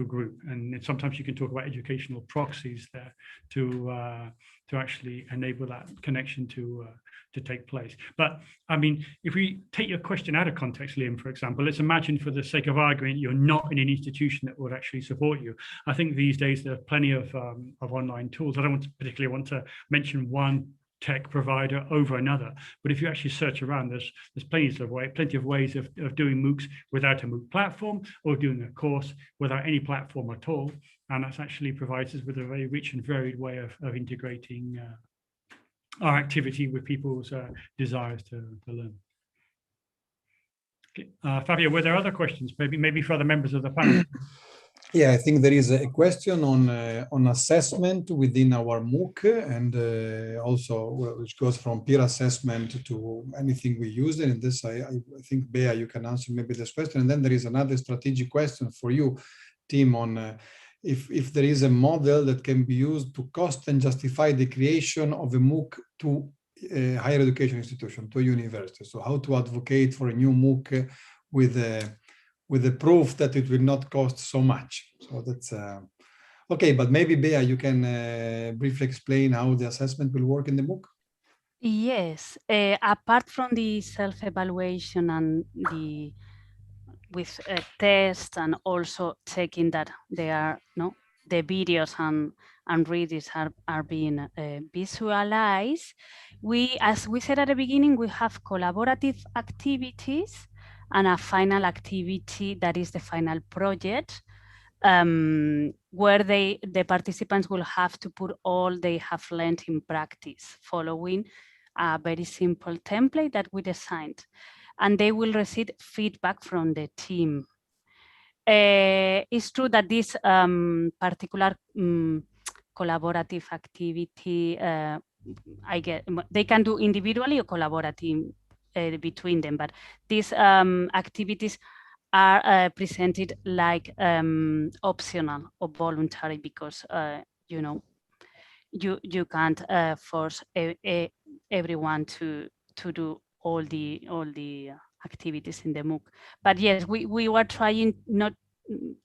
group, and sometimes you can talk about educational proxies there to actually enable that connection to take place. But I mean, if we take your question out of context, Liam, for example, let's imagine, for the sake of argument, you're not in an institution that would actually support you. I think these days there are plenty of online tools. I don't particularly want to mention one tech provider over another, but if you actually search around, there's plenty of ways of doing MOOCs without a MOOC platform, or doing a course without any platform at all, and that actually provides us with a very rich and varied way of integrating our activity with people's desires to learn. Okay. Fabio, were there other questions, maybe for other members of the panel? Yeah, I think there is a question on assessment within our MOOC, and also which goes from peer assessment to anything we use. And in this, I think, Bea, you can answer maybe this question. And then there is another strategic question for you, Tim, on if there is a model that can be used to cost and justify the creation of a MOOC to a higher education institution, to a university. So how to advocate for a new MOOC with the proof that it will not cost so much. So that's okay, but maybe Bea, you can briefly explain how the assessment will work in the MOOC. Yes, apart from the self-evaluation and with a test, and also checking that they are the videos and readings are being visualized. As we said at the beginning, we have collaborative activities and a final activity that is the final project, where the participants will have to put all they have learned in practice, following a very simple template that we designed, and they will receive feedback from the team. It's true that this particular collaborative activity, they can do individually or collaborative between them, but these activities are presented like optional or voluntary, because you can't force everyone to do all the activities in the MOOC. But yes, we were trying not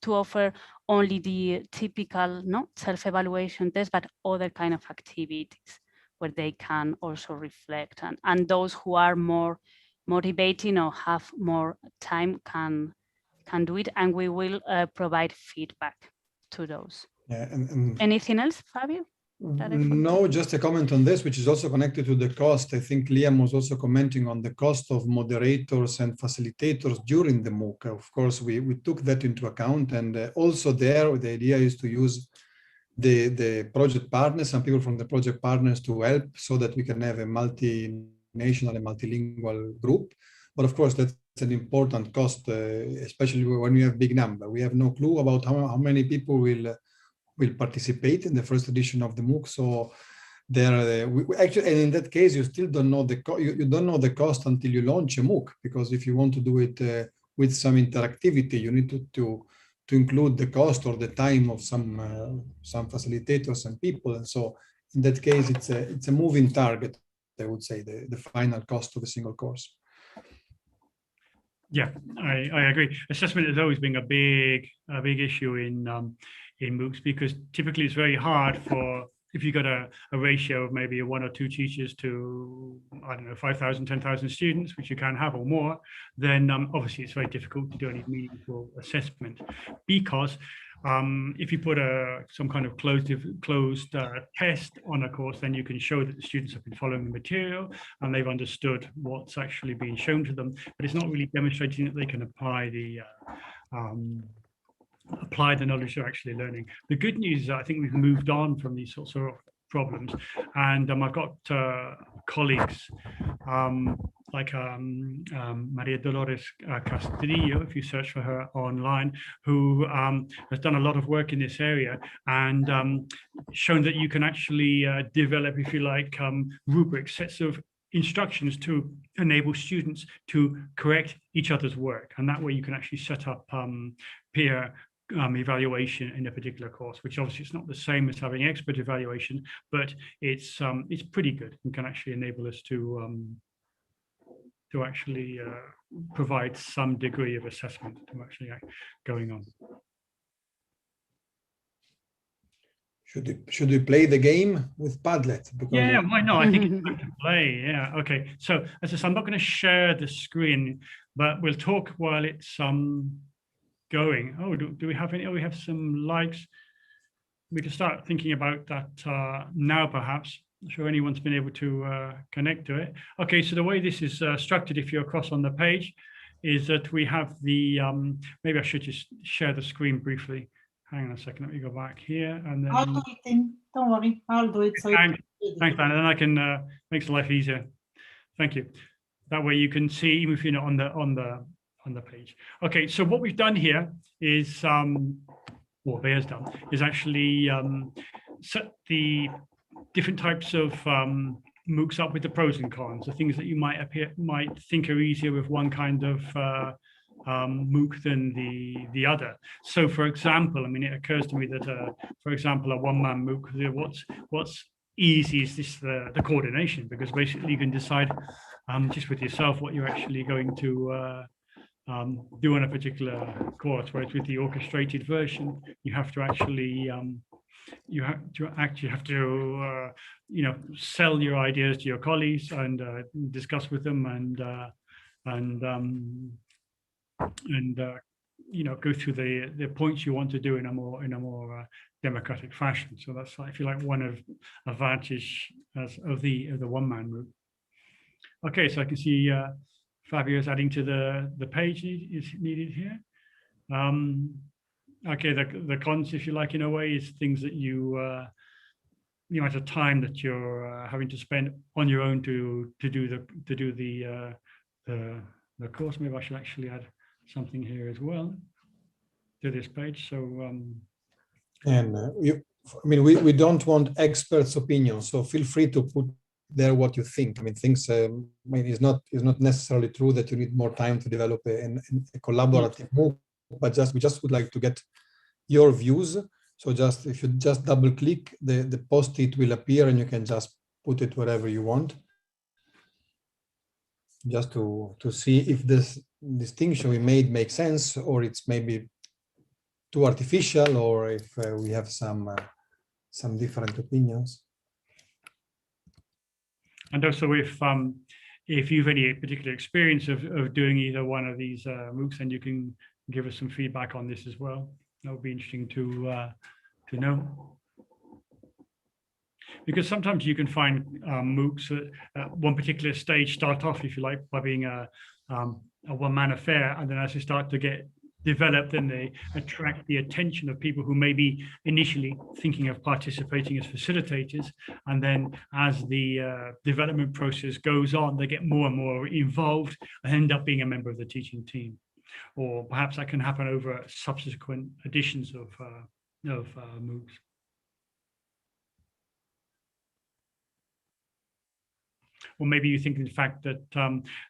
to offer only the typical self-evaluation test, but other kind of activities where they can also reflect, and those who are more motivating or have more time can do it, and we will provide feedback to those. Yeah, and anything else, Fabio? No, just a comment on this, which is also connected to the cost. I think Liam was also commenting on the cost of moderators and facilitators during the MOOC. Of course, we took that into account, and also there, the idea is to use the project partners and people from the project partners to help, so that we can have a multinational and multilingual group. But of course, that's an important cost, especially when we have big number. We have no clue about how many people will participate in the first edition of the MOOC. So there, actually, and in that case, you still don't know you don't know the cost until you launch a MOOC, because if you want to do it with some interactivity, you need to include the cost or the time of some facilitators and people. And so in that case, it's a moving target, I would say, the final cost of a single course. Yeah, I agree. Assessment has always been a big issue in MOOCs, because typically it's very hard for if you got a ratio of maybe 1 or 2 teachers to, I don't know, 5,000, 10,000 students, which you can have or more, then obviously it's very difficult to do any meaningful assessment, because if you put some kind of closed test on a course, then you can show that the students have been following the material and they've understood what's actually being shown to them, but it's not really demonstrating that they can apply the knowledge they're actually learning. The good news is I think we've moved on from these sorts of problems, and I've got colleagues like Maria Dolores Castillo, if you search for her online, who has done a lot of work in this area and shown that you can actually develop, if you like, rubrics, sets of instructions to enable students to correct each other's work, and that way you can actually set up peer evaluation in a particular course, which obviously it's not the same as having expert evaluation, but it's pretty good and can actually enable us to actually provide some degree of assessment to actually going on. Should we play the game with Padlet? Because yeah, why not? I think it's good to play. Yeah, okay. So as I said, I'm not going to share the screen, but we'll talk while it's going. Oh, do we have any? Oh, we have some likes. We can start thinking about that now, perhaps. I'm sure anyone's been able to connect to it. Okay, so the way this is structured, if you're across on the page, is that we have the, maybe I should just share the screen briefly. Hang on a second, let me go back here. And then, I'll do it, Tim. Don't worry, I'll do it. So thanks, Dan, and then I can, makes life easier. Thank you. That way you can see, even if you're not on the page. Okay, so what we've done here is, what Bear's done, is actually set the different types of MOOCs up with the pros and cons, the things that you might think are easier with one kind of MOOC than the other. So for example, I mean, it occurs to me that, for example, a one-man MOOC, what's easy is this the coordination, because basically you can decide just with yourself what you're actually going to do on a particular course, whereas with the orchestrated version, you have to actually you know, sell your ideas to your colleagues and discuss with them and you know, go through the points you want to do in a more democratic fashion. So that's, I feel like, one of advantage of the one-man MOOC. Okay, so I can see Fabio's adding to the page is needed here. Okay, the cons, if you like, in a way, is things that you at a time that you're having to spend on your own to do the course. Maybe I should actually add something here as well to this page. So and I mean, we don't want experts' opinions, so feel free to put there what you think. I mean, things. I mean, it's not necessarily true that you need more time to develop a collaborative MOOC, but we just would like to get your views. So just if you just double click, the post-it will appear and you can just put it wherever you want. Just to see if this distinction we made makes sense, or it's maybe too artificial, or if we have some different opinions. And also, if you've any particular experience of doing either one of these MOOCs, then you can give us some feedback on this as well. That would be interesting to know. Because sometimes you can find MOOCs at one particular stage start off, if you like, by being a one-man affair, and then as they start to get developed, then they attract the attention of people who may be initially thinking of participating as facilitators, and then as the development process goes on, they get more and more involved and end up being a member of the teaching team. Or perhaps that can happen over subsequent editions of MOOCs. Or maybe you think, in fact, that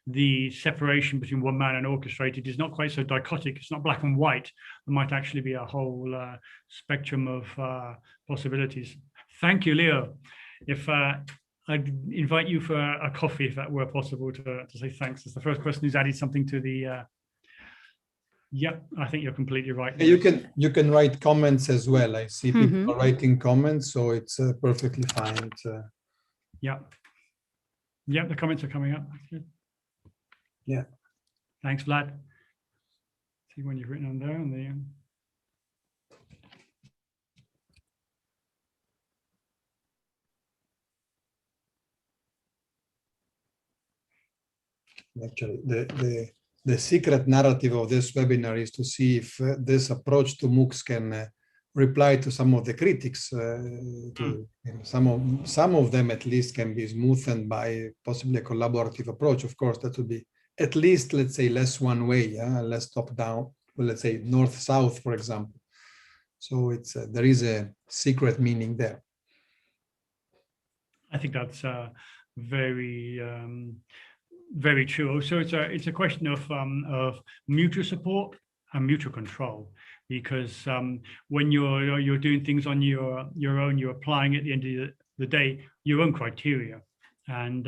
the separation between one man and orchestrated is not quite so dichotic. It's not black and white. There might actually be a whole spectrum of possibilities. Thank you, Leo. If I'd invite you for a coffee, if that were possible, to say thanks. That's the first person who's added something to the Yeah, I think you're completely right. You can write comments as well. I see people writing comments, so it's perfectly fine. Yeah. Yeah, the comments are coming up. Yeah. Thanks, Vlad. See when you've written on there on the. Actually, the secret narrative of this webinar is to see if this approach to MOOCs can reply to some of the critics. Some of them at least can be smoothened by possibly a collaborative approach. Of course, that would be at least, let's say, less one way, less top down. Well, let's say north south, for example. So it's there is a secret meaning there. I think that's very very true. So it's a question of mutual support and mutual control, because when you're doing things on your own, you're applying at the end of the day your own criteria, and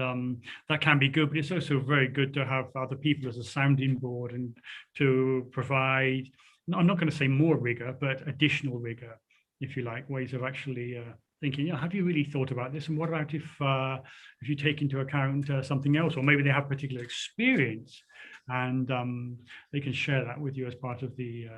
that can be good, but it's also very good to have other people as a sounding board and to provide, I'm not going to say more rigor, but additional rigor, if you like, ways of actually thinking, yeah, have you really thought about this? And what about if you take into account something else, or maybe they have particular experience and they can share that with you as part of the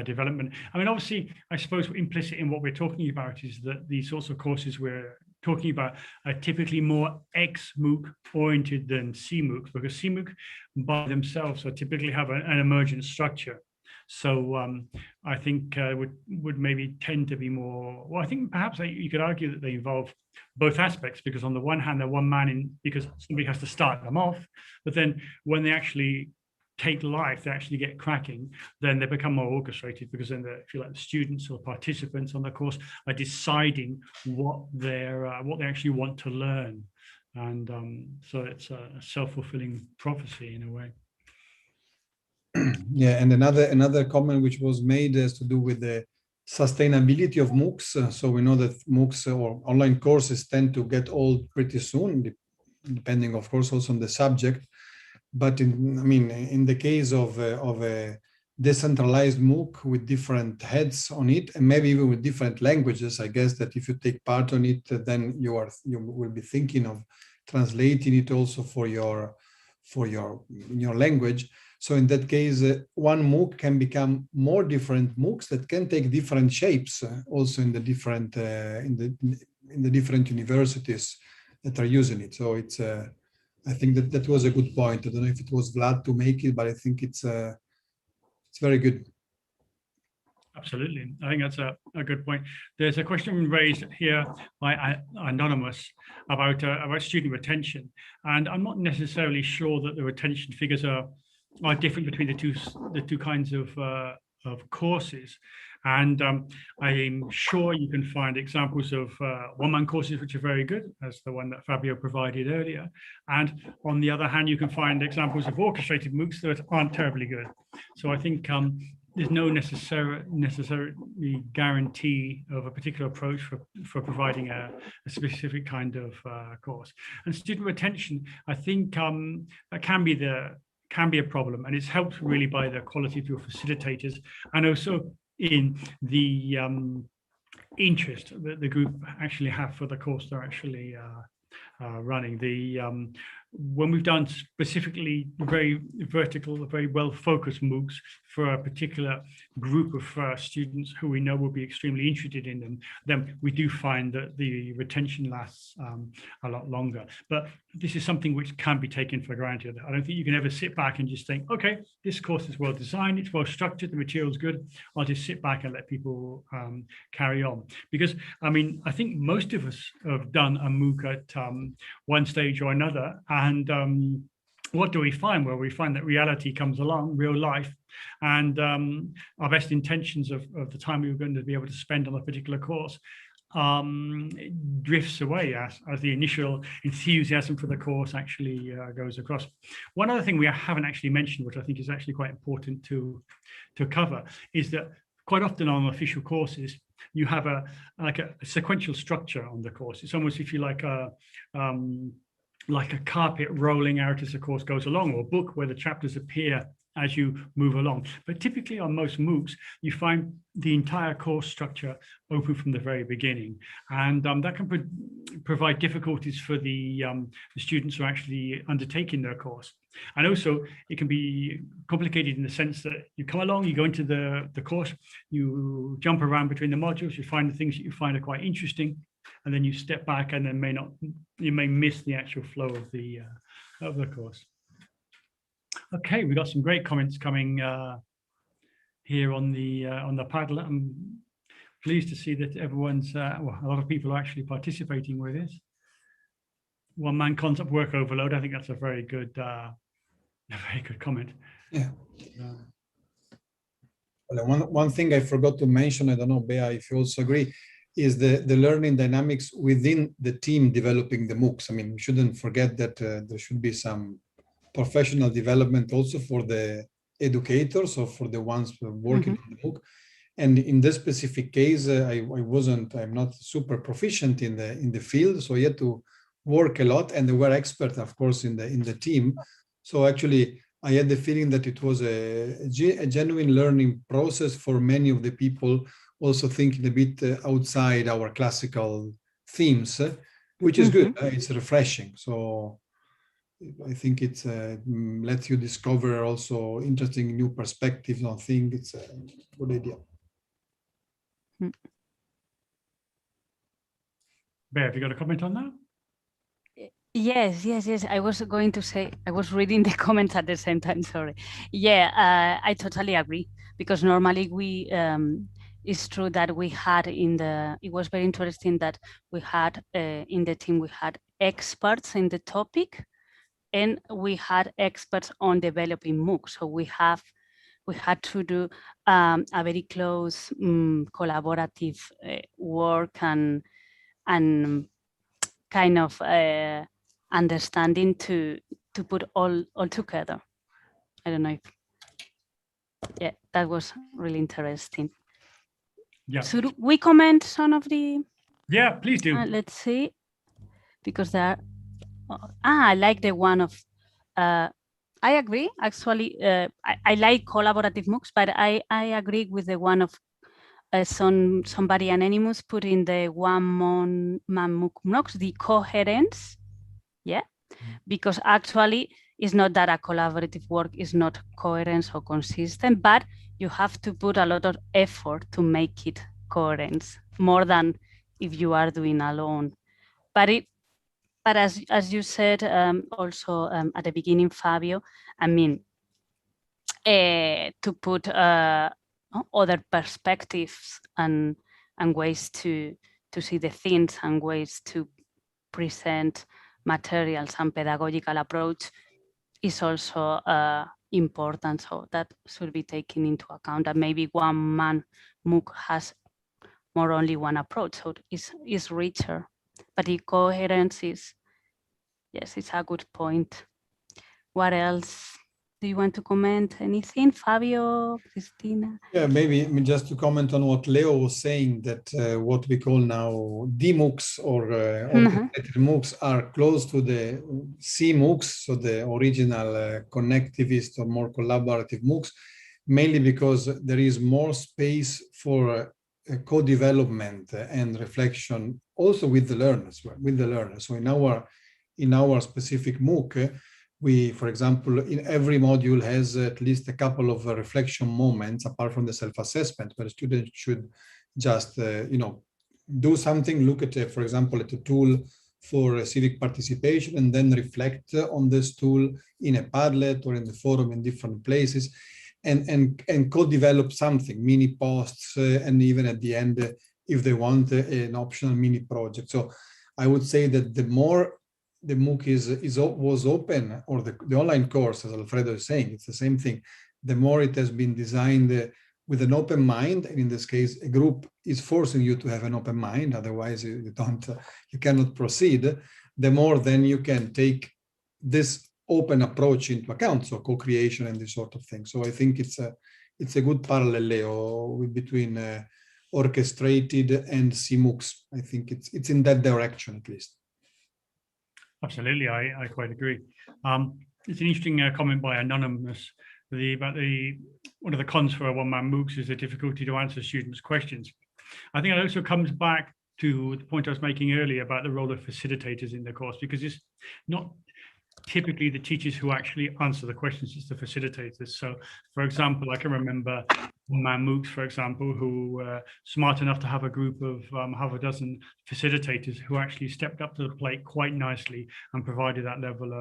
development. I mean, obviously, I suppose implicit in what we're talking about is that these sorts of courses we're talking about are typically more ex-MOOC oriented than CMOOC, because CMOOC by themselves are typically have an emergent structure. So I think would maybe tend to be more, well, I think perhaps you could argue that they involve both aspects, because on the one hand, they're one man in, because somebody has to start them off, but then when they actually take life, they actually get cracking, then they become more orchestrated, because then if you like, the students or participants on the course are deciding what they actually want to learn. And so it's a self-fulfilling prophecy in a way. Yeah, and another comment which was made has to do with the sustainability of MOOCs. So we know that MOOCs or online courses tend to get old pretty soon, depending, of course, also on the subject. But in the case of a decentralized MOOC with different heads on it, and maybe even with different languages, I guess that if you take part on it, then you will be thinking of translating it also for your language. So in that case, one MOOC can become more different MOOCs that can take different shapes, also in the different different universities that are using it. So it's I think that was a good point. I don't know if it was Vlad to make it, but I think it's very good. Absolutely, I think that's a good point. There's a question raised here by Anonymous about student retention, and I'm not necessarily sure that the retention figures are different between the two kinds of courses. And I'm sure you can find examples of one-man courses which are very good, as the one that Fabio provided earlier. And on the other hand, you can find examples of orchestrated MOOCs that aren't terribly good. So I think there's no necessarily guarantee of a particular approach for providing a specific kind of course. And student retention, I think that can be a problem, and it's helped really by the quality of your facilitators, and also in the interest that the group actually have for the course they're actually running. When we've done specifically very vertical, very well-focused MOOCs for a particular group of students who we know will be extremely interested in them, then we do find that the retention lasts a lot longer. But this is something which can be taken for granted. I don't think you can ever sit back and just think, okay, this course is well designed, it's well structured, the material's good, I'll just sit back and let people carry on. Because, I mean, I think most of us have done a MOOC at one stage or another, and what do we find? Well, we find that reality comes along, real life, and our best intentions of the time we were going to be able to spend on a particular course drifts away as the initial enthusiasm for the course actually goes across. One other thing we haven't actually mentioned, which I think is actually quite important to cover, is that quite often on official courses, you have a sequential structure on the course. It's almost, if you like a carpet rolling out as the course goes along, or a book where the chapters appear as you move along. But typically on most MOOCs, you find the entire course structure open from the very beginning. And that can provide difficulties for the students who are actually undertaking their course. And also it can be complicated in the sense that you come along, you go into the course, you jump around between the modules, you find the things that you find are quite interesting, and then you step back and then you may miss the actual flow of the course. Okay, we got some great comments coming here on the Padlet. I'm pleased to see that everyone's, well, a lot of people are actually participating with this. One-man concept work overload. I think that's a very good comment. Yeah. Well, one thing I forgot to mention, I don't know, Bea, if you also agree, is the learning dynamics within the team developing the MOOCs. I mean, we shouldn't forget that there should be some professional development also for the educators or for the ones working on the MOOC. And in this specific case, I'm not super proficient in the field, so I had to work a lot, and there were experts, of course, in the team. So actually, I had the feeling that it was a genuine learning process for many of the people, also thinking a bit outside our classical themes, which is good. It's refreshing. So I think it lets you discover also interesting new perspectives on things. It's a good idea. Bea, have you got a comment on that? Yes. I was going to say, I was reading the comments at the same time, sorry. Yeah, I totally agree, because normally we, it's true that we had it was very interesting that we had in the team, we had experts in the topic, and we had experts on developing MOOCs. So we had to do a very close collaborative work and kind of understanding to put all together. I don't know if, yeah, that was really interesting. Yeah. Should we comment some of the? Yeah, please do. Let's see, because there are, I like the one of, I agree, actually, I like collaborative MOOCs, but I agree with the one of somebody anonymous put in the one-man MOOCs, the coherence, yeah, because actually it's not that a collaborative work is not coherent or consistent, but you have to put a lot of effort to make it coherent, more than if you are doing alone. But as you said also at the beginning, Fabio, I mean, to put other perspectives and ways to see the things and ways to present materials and pedagogical approach is also important. So that should be taken into account, that maybe one-man MOOC has more only one approach, so it's richer. But the coherence is, yes, it's a good point. What else? Do you want to comment anything, Fabio, Cristina? Yeah, maybe just to comment on what Leo was saying, that what we call now DMOOCs or orchestrated MOOCs are close to the CMOOCs, so the original connectivist or more collaborative MOOCs, mainly because there is more space for co-development and reflection also with the learners. So in our specific MOOC, we, for example, in every module has at least a couple of reflection moments apart from the self-assessment, where students should just, do something, look at, for example, at a tool for civic participation, and then reflect on this tool in a Padlet or in the forum in different places, and co-develop something, mini posts, and even at the end, if they want an optional mini project. So I would say that the more the MOOC was open, or the online course, as Alfredo is saying, it's the same thing. The more it has been designed with an open mind, and in this case, a group is forcing you to have an open mind, otherwise you cannot proceed. The more then you can take this open approach into account, so co-creation and this sort of thing. So I think it's a good parallel, Leo, between orchestrated and CMOOCs. I think it's in that direction at least. Absolutely, I quite agree. It's an interesting comment by Anonymous one of the cons for a one-man MOOCs is the difficulty to answer students' questions. I think it also comes back to the point I was making earlier about the role of facilitators in the course, because it's not typically the teachers who actually answer the questions, it's the facilitators. So, for example, I can remember one-man MOOCs, for example, who were smart enough to have a group of half a dozen facilitators who actually stepped up to the plate quite nicely and provided that level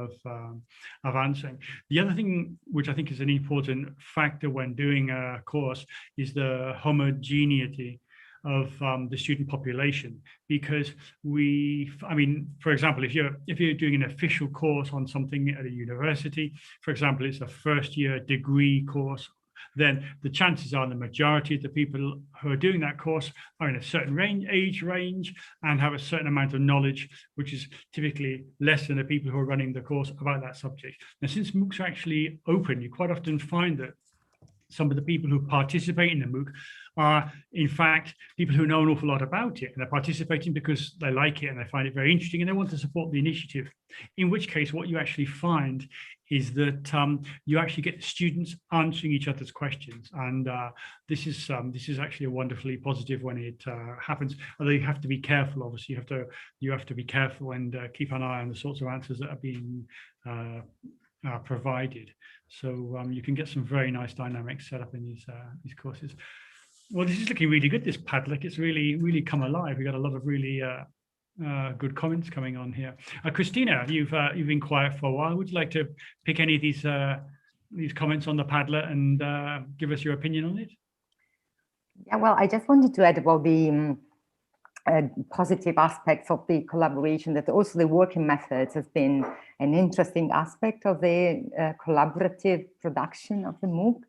of answering. The other thing, which I think is an important factor when doing a course, is the homogeneity of the student population, because for example, if you're doing an official course on something at a university, for example, it's a first-year degree course, then the chances are the majority of the people who are doing that course are in a certain age range and have a certain amount of knowledge, which is typically less than the people who are running the course about that subject. Now, since MOOCs are actually open, you quite often find that some of the people who participate in the MOOC are, in fact, people who know an awful lot about it, and they're participating because they like it and they find it very interesting and they want to support the initiative. In which case, what you actually find is that you actually get students answering each other's questions, and this is actually a wonderfully positive when it happens. Although you have to be careful, obviously, you have to be careful and keep an eye on the sorts of answers that are being provided. So you can get some very nice dynamics set up in these courses. Well, this is looking really good, this Padlet. It's really come alive. We got a lot of really good comments coming on here. Christina, you've been quiet for a while. Would you like to pick any of these comments on the Padlet and give us your opinion on it? Yeah, well, I just wanted to add about the positive aspects of the collaboration, that also the working methods has been an interesting aspect of the collaborative production of the MOOC.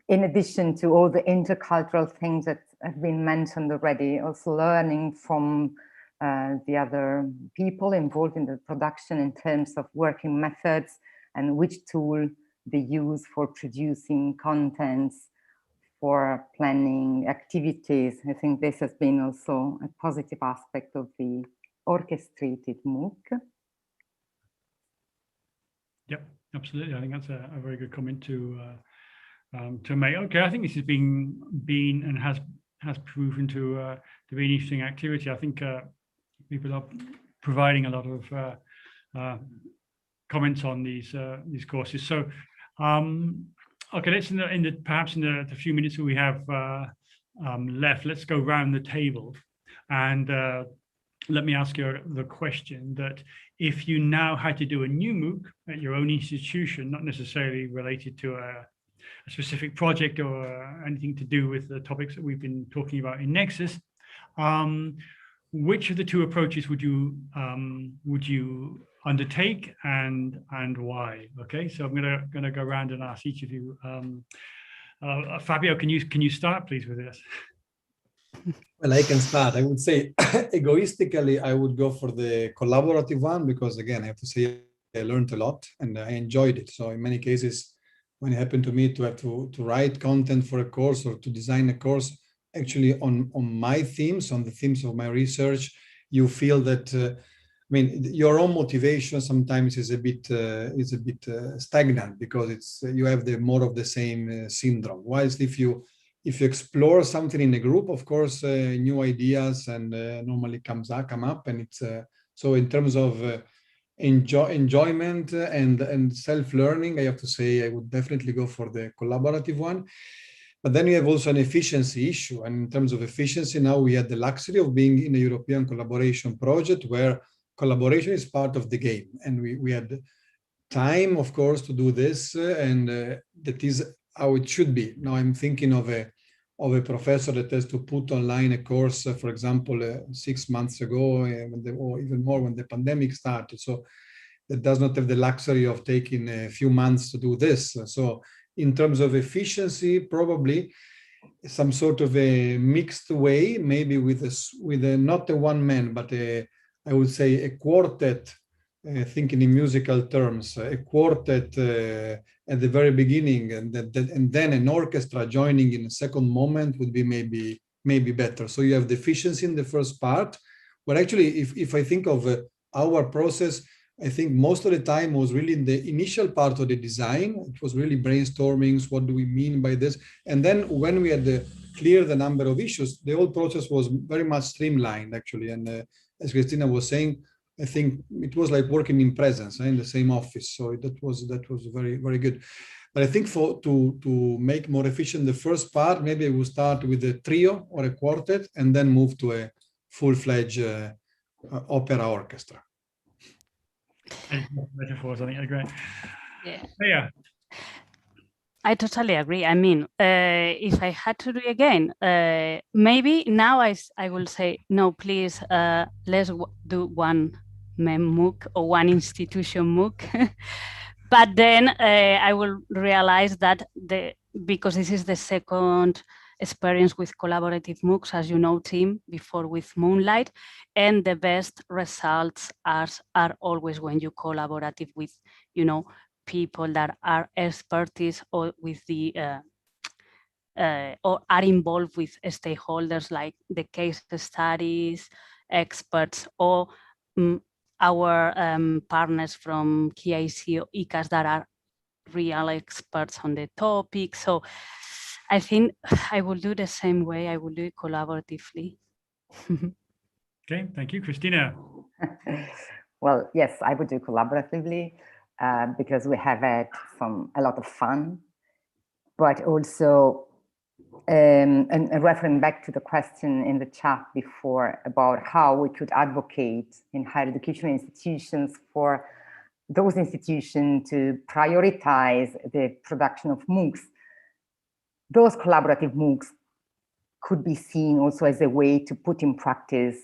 In addition to all the intercultural things that have been mentioned already, also learning from the other people involved in the production in terms of working methods and which tool they use for producing contents, for planning activities. I think this has been also a positive aspect of the orchestrated MOOC. Yep, absolutely. I think that's a very good comment to make. Okay, I think this has been and has proven to be an interesting activity. I think people are providing a lot of comments on these courses. So, okay, let's perhaps in the few minutes that we have left, let's go around the table and let me ask you the question that if you now had to do a new MOOC at your own institution, not necessarily related to a specific project or anything to do with the topics that we've been talking about in Nexus, which of the two approaches would you undertake and why? Okay, so I'm gonna go around and ask each of you. Fabio, can you start please with this? Well, I can start. I would say egoistically, I would go for the collaborative one because, again, I have to say I learned a lot and I enjoyed it. So in many cases, when it happened to me to have to write content for a course or to design a course, actually on my themes, on the themes of my research, you feel that, I mean, your own motivation sometimes is a bit stagnant because you have the more of the same syndrome. Whilst if you explore something in a group, of course, new ideas and normally come up, and it's so in terms of enjoyment and self-learning, I have to say I would definitely go for the collaborative one. But then you have also an efficiency issue, and in terms of efficiency, now we had the luxury of being in a European collaboration project where collaboration is part of the game, and we had time, of course, to do this, and that is how it should be. Now I'm thinking of a professor that has to put online a course, for example, 6 months ago, or even more when the pandemic started. So that does not have the luxury of taking a few months to do this. So in terms of efficiency, probably some sort of a mixed way, maybe with not a one man, but I would say a quartet. Thinking in musical terms, a quartet at the very beginning, and then an orchestra joining in a second moment would be maybe better. So you have the efficiency in the first part, but actually, if I think of our process, I think most of the time was really in the initial part of the design. It was really brainstorming, what do we mean by this? And then when we had clear the number of issues, the whole process was very much streamlined, actually. And as Christina was saying, I think it was like working in presence in the same office. So that was very, very good. But I think to make more efficient the first part, maybe I will start with a trio or a quartet and then move to a full-fledged opera orchestra. Metaphors, I think, are great. Yeah. Yeah. I totally agree. I mean, if I had to do it again, maybe now I will say, no, please, let's do one MOOC or one institution MOOC. But then I will realize that because this is the second experience with collaborative MOOCs, as you know, Tim, before with Moonlight, and the best results are always when you collaborative with, people that are expertise or with the or are involved with stakeholders like the case studies, experts, or our partners from KIC or ICAS that are real experts on the topic. So I think I will do the same way. I will do it collaboratively. Okay, thank you. Christina. Well, yes, I would do collaboratively because we have had a lot of fun, but also, and referring back to the question in the chat before about how we could advocate in higher education institutions for those institutions to prioritize the production of MOOCs. Those collaborative MOOCs could be seen also as a way to put in practice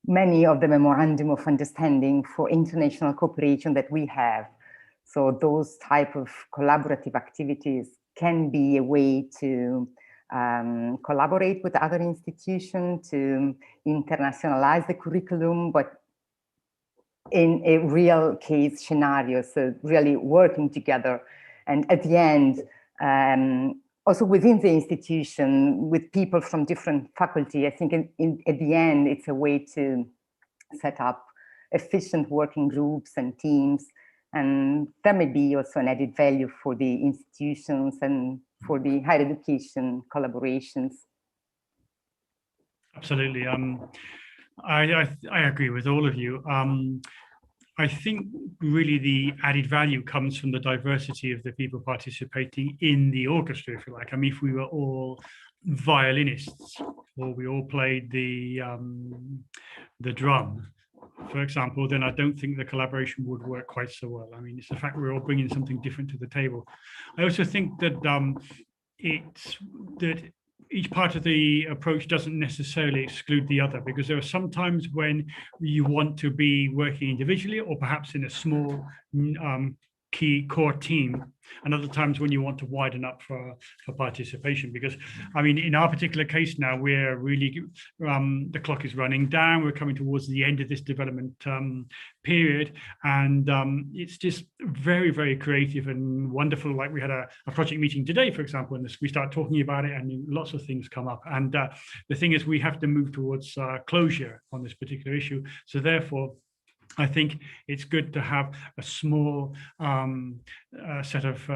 many of the memorandum of understanding for international cooperation that we have. So those type of collaborative activities can be a way to collaborate with other institutions to internationalize the curriculum, but in a real case scenario, so really working together. And at the end, also within the institution, with people from different faculty, I think at the end, it's a way to set up efficient working groups and teams. And there may be also an added value for the institutions and for the higher education collaborations. Absolutely. I agree with all of you. I think really the added value comes from the diversity of the people participating in the orchestra, if you like. I mean, if we were all violinists or we all played the drum, for example, then I don't think the collaboration would work quite so well. I mean, it's the fact we're all bringing something different to the table. I also think that each part of the approach doesn't necessarily exclude the other, because there are some times when you want to be working individually or perhaps in a small key core team, and other times when you want to widen up for participation. Because I mean, in our particular case now, we're really the clock is running down. We're coming towards the end of this development period, and it's just very, very creative and wonderful. Like we had a project meeting today, for example, and we start talking about it, and lots of things come up. And the thing is, we have to move towards closure on this particular issue. So therefore, I think it's good to have a small set of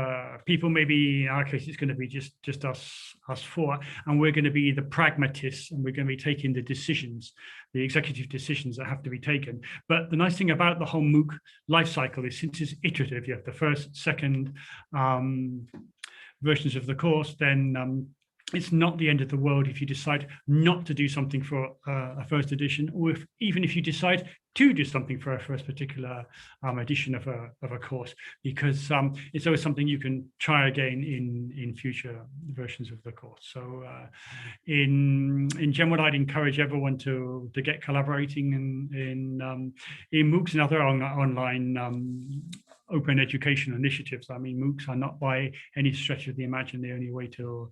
people. Maybe in our case, it's going to be just us four, and we're going to be the pragmatists, and we're going to be taking the decisions, the executive decisions that have to be taken. But the nice thing about the whole MOOC life cycle is, since it's iterative, you have the first, second versions of the course, then it's not the end of the world if you decide not to do something for a first edition, or even if you decide to do something for a first particular edition of a course, because it's always something you can try again in future versions of the course. So in general, I'd encourage everyone to get collaborating in MOOCs and other online open education initiatives. I mean, MOOCs are not by any stretch of the imagination the only way to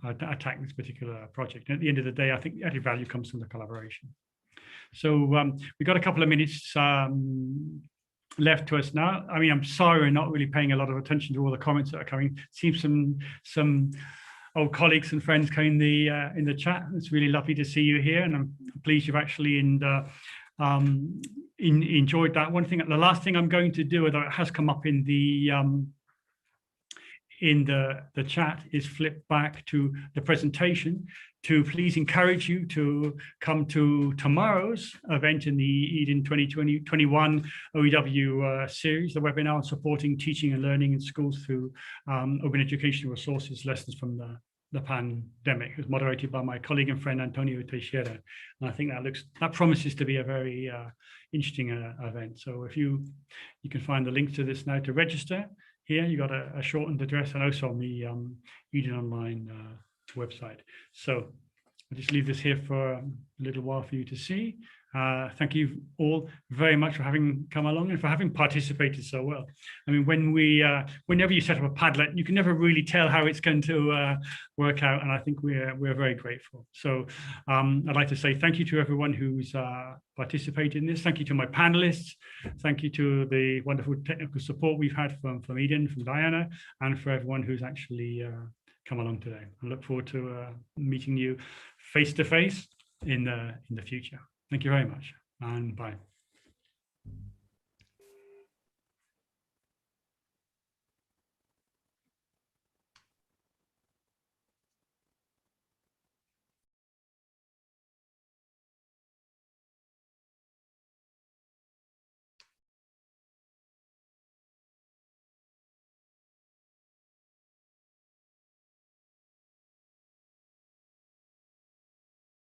attack this particular project. And at the end of the day, I think the added value comes from the collaboration. So we've got a couple of minutes left to us now. I mean, I'm sorry we're not really paying a lot of attention to all the comments that are coming. Seems some old colleagues and friends coming in the chat. It's really lovely to see you here, and I'm pleased you've actually enjoyed that. One thing, the last thing I'm going to do, although it has come up in the chat, is flip back to the presentation to please encourage you to come to tomorrow's event in the Eden 2021 OEW series, the webinar on supporting teaching and learning in schools through open educational resources, lessons from the pandemic. It was moderated by my colleague and friend Antonio Teixeira, and I think that promises to be a very interesting event. So if you can find the link to this now to register. Here you got a shortened address and also on the Eden Online website. So I'll just leave this here for a little while for you to see. Thank you all very much for having come along and for having participated so well. I mean, whenever you set up a Padlet, you can never really tell how it's going to work out, and I think we're very grateful. So I'd like to say thank you to everyone who's participated in this. Thank you to my panelists. Thank you to the wonderful technical support we've had from Eden, from Diana, and for everyone who's actually come along today. I look forward to meeting you face to face in the future. Thank you very much, and bye.